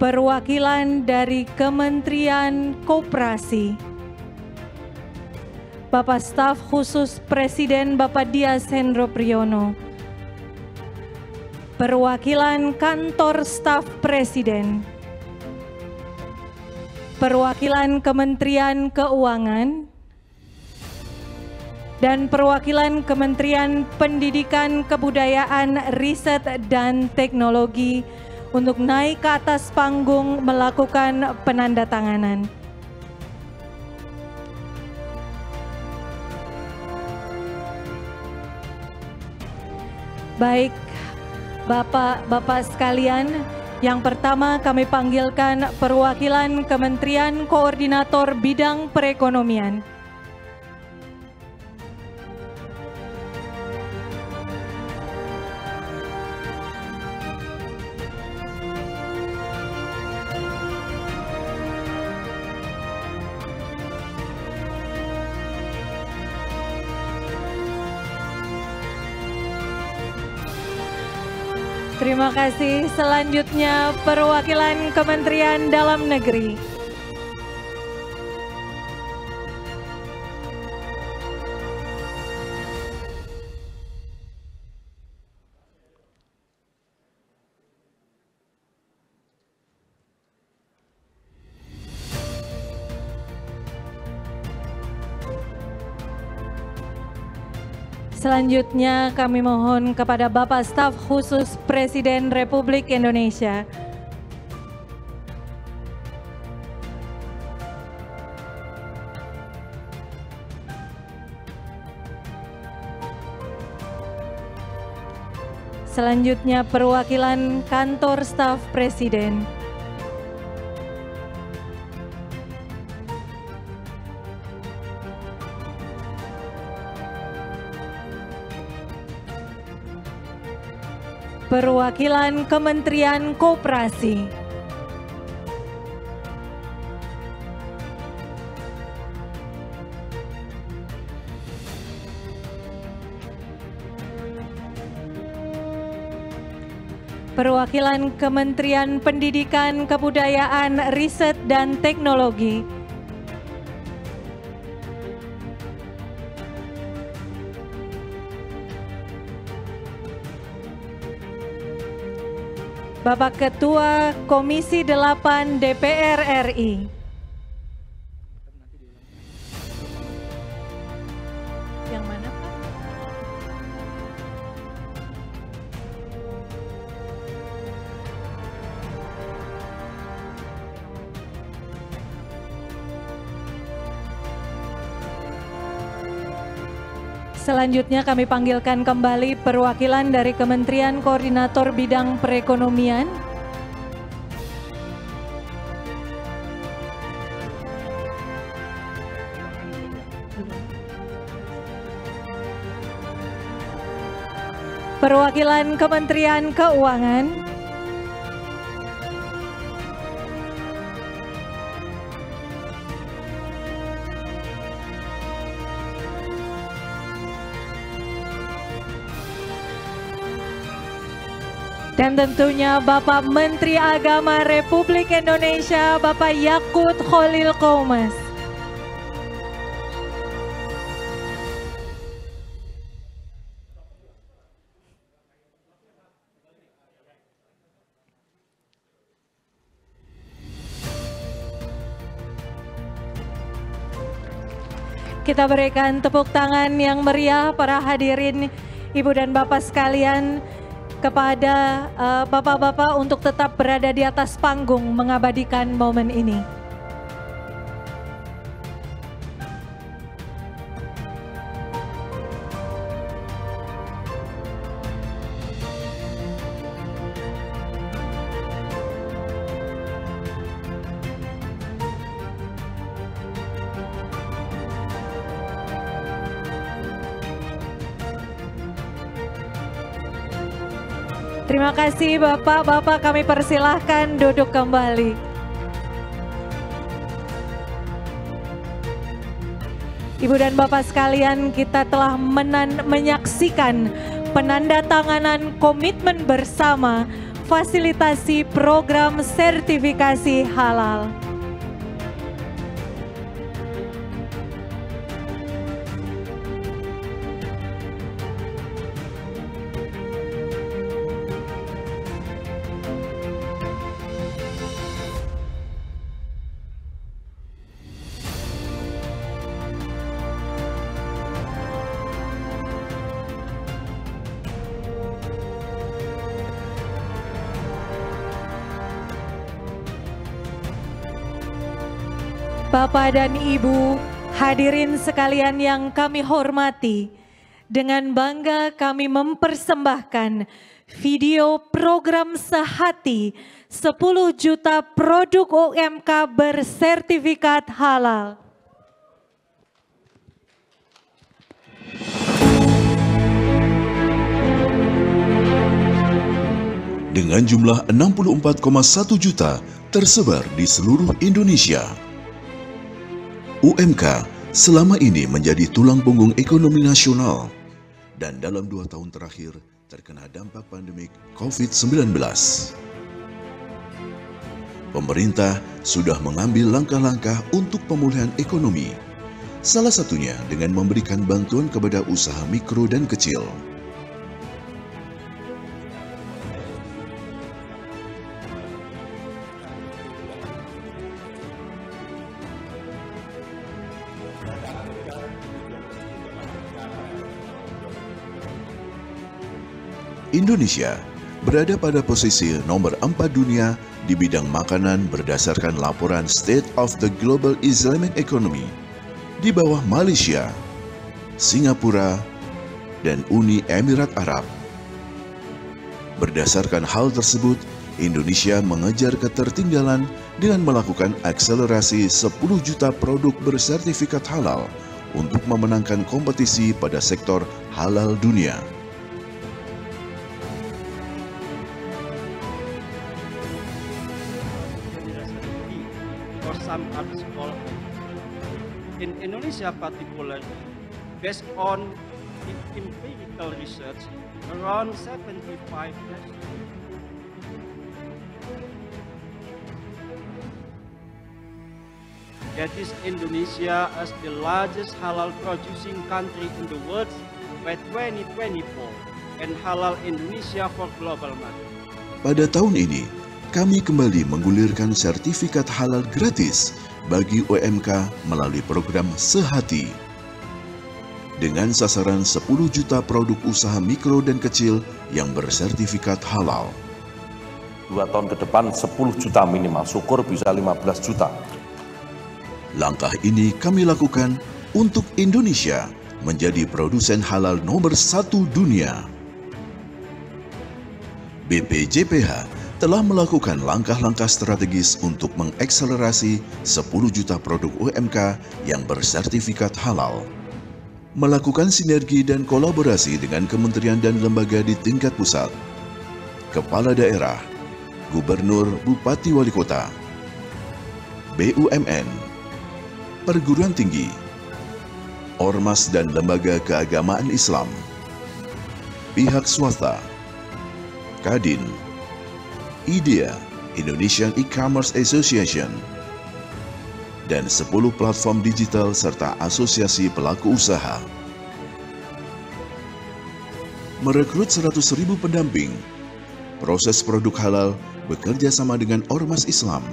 perwakilan dari Kementerian Koperasi, Bapak Staf Khusus Presiden Bapak Dias Hendro Priyono, perwakilan Kantor Staf Presiden, perwakilan Kementerian Keuangan, dan perwakilan Kementerian Pendidikan, Kebudayaan, Riset, dan Teknologi untuk naik ke atas panggung melakukan penandatanganan. Baik, Bapak-Bapak sekalian, yang pertama kami panggilkan perwakilan Kementerian Koordinator Bidang Perekonomian. Terima kasih. Selanjutnya perwakilan Kementerian Dalam Negeri. Selanjutnya kami mohon kepada Bapak Staf Khusus Presiden Republik Indonesia. Selanjutnya perwakilan Kantor Staf Presiden. Perwakilan Kementerian Koperasi. Perwakilan Kementerian Pendidikan, Kebudayaan, Riset, dan Teknologi. Bapak Ketua Komisi 8 DPR RI. Yang mana, Pak? Selanjutnya kami panggilkan kembali perwakilan dari Kementerian Koordinator Bidang Perekonomian. Perwakilan Kementerian Keuangan. Dan tentunya Bapak Menteri Agama Republik Indonesia, Bapak Yakut Khalil Qomas. Kita berikan tepuk tangan yang meriah para hadirin, Ibu dan Bapak sekalian, kepada bapak-bapak untuk tetap berada di atas panggung mengabadikan momen ini. Terima kasih Bapak-Bapak, kami persilahkan duduk kembali. Ibu dan Bapak sekalian, kita telah menyaksikan penandatanganan komitmen bersama fasilitasi program sertifikasi halal. Bapak dan Ibu, hadirin sekalian yang kami hormati, dengan bangga kami mempersembahkan video program Sehati 10 juta produk UMK bersertifikat halal. Dengan jumlah 64,1 juta tersebar di seluruh Indonesia. UMK selama ini menjadi tulang punggung ekonomi nasional dan dalam 2 tahun terakhir terkena dampak pandemik COVID-19. Pemerintah sudah mengambil langkah-langkah untuk pemulihan ekonomi, salah satunya dengan memberikan bantuan kepada usaha mikro dan kecil. Indonesia berada pada posisi nomor 4 dunia di bidang makanan berdasarkan laporan State of the Global Islamic Economy di bawah Malaysia, Singapura, dan Uni Emirat Arab. Berdasarkan hal tersebut, Indonesia mengejar ketertinggalan dengan melakukan akselerasi 10 juta produk bersertifikat halal untuk memenangkan kompetisi pada sektor halal dunia. Some other scholars. In Indonesia particularly, based on empirical research, around 75% that is Indonesia as the largest halal producing country in the world by 2024 and halal Indonesia for global market. Pada tahun ini, kami kembali menggulirkan sertifikat halal gratis bagi UMK melalui program Sehati. Dengan sasaran 10 juta produk usaha mikro dan kecil yang bersertifikat halal. 2 tahun ke depan 10 juta minimal, syukur bisa 15 juta. Langkah ini kami lakukan untuk Indonesia menjadi produsen halal nomor 1 dunia. BPJPH telah melakukan langkah-langkah strategis untuk mengakselerasi 10 juta produk UMK yang bersertifikat halal. Melakukan sinergi dan kolaborasi dengan kementerian dan lembaga di tingkat pusat, kepala daerah, gubernur, bupati, wali kota, BUMN, perguruan tinggi, ormas dan lembaga keagamaan Islam, pihak swasta, Kadin, IDEA, Indonesian E-Commerce Association, dan 10 platform digital serta asosiasi pelaku usaha. Merekrut 100.000 pendamping, proses produk halal bekerja sama dengan ormas Islam,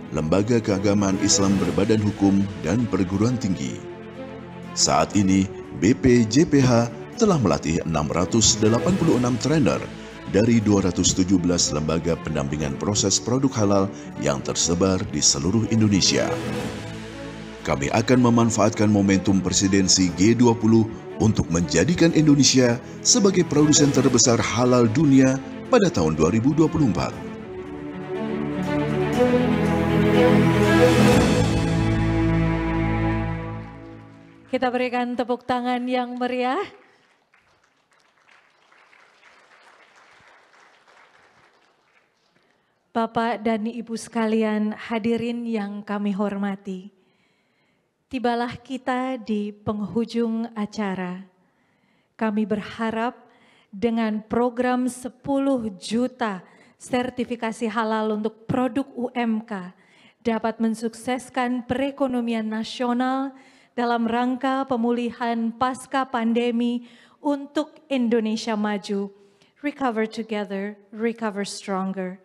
lembaga keagamaan Islam berbadan hukum, dan perguruan tinggi. Saat ini, BPJPH telah melatih 686 trainer dari 217 lembaga pendampingan proses produk halal yang tersebar di seluruh Indonesia. Kami akan memanfaatkan momentum presidensi G20 untuk menjadikan Indonesia sebagai produsen terbesar halal dunia pada tahun 2024. Kita berikan tepuk tangan yang meriah. Bapak dan Ibu sekalian, hadirin yang kami hormati. Tibalah kita di penghujung acara. Kami berharap dengan program 10 juta sertifikasi halal untuk produk UMK dapat mensukseskan perekonomian nasional dalam rangka pemulihan pasca pandemi untuk Indonesia maju. Recover together, recover stronger.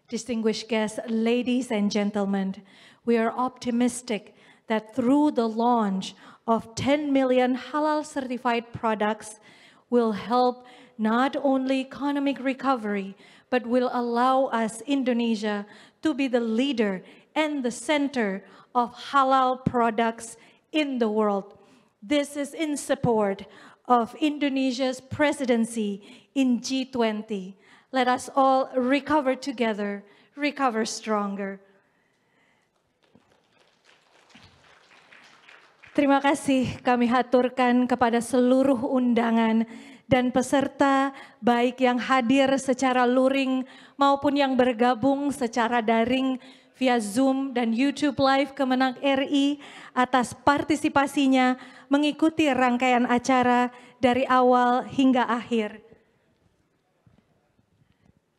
Distinguished guests, ladies and gentlemen, we are optimistic that through the launch of 10 million halal certified products will help not only economic recovery, but will allow us, Indonesia, to be the leader and the center of halal products in the world. This is in support of Indonesia's presidency in G20. Let us all recover together, recover stronger. Terima kasih kami haturkan kepada seluruh undangan dan peserta baik yang hadir secara luring maupun yang bergabung secara daring via Zoom dan YouTube Live Kemenang RI atas partisipasinya mengikuti rangkaian acara dari awal hingga akhir.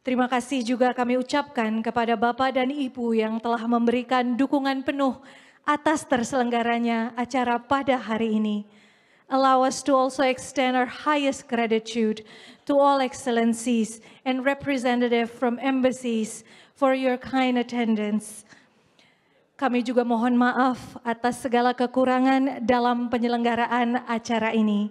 Terima kasih juga kami ucapkan kepada Bapak dan Ibu yang telah memberikan dukungan penuh atas terselenggaranya acara pada hari ini. Allow us to also extend our highest gratitude to all excellencies and representatives from embassies for your kind attendance. Kami juga mohon maaf atas segala kekurangan dalam penyelenggaraan acara ini.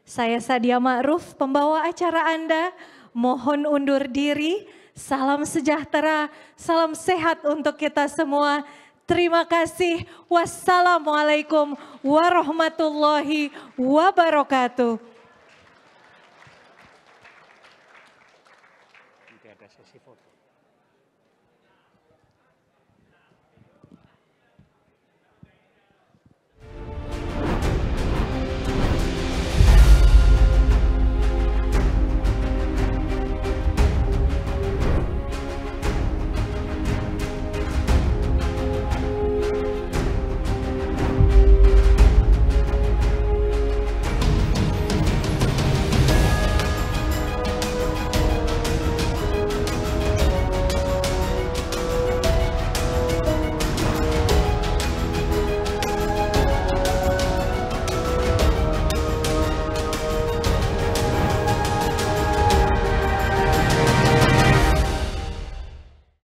Saya Sadia Ma'ruf, pembawa acara Anda, mohon undur diri. Salam sejahtera, salam sehat untuk kita semua. Terima kasih. Wassalamualaikum warahmatullahi wabarakatuh.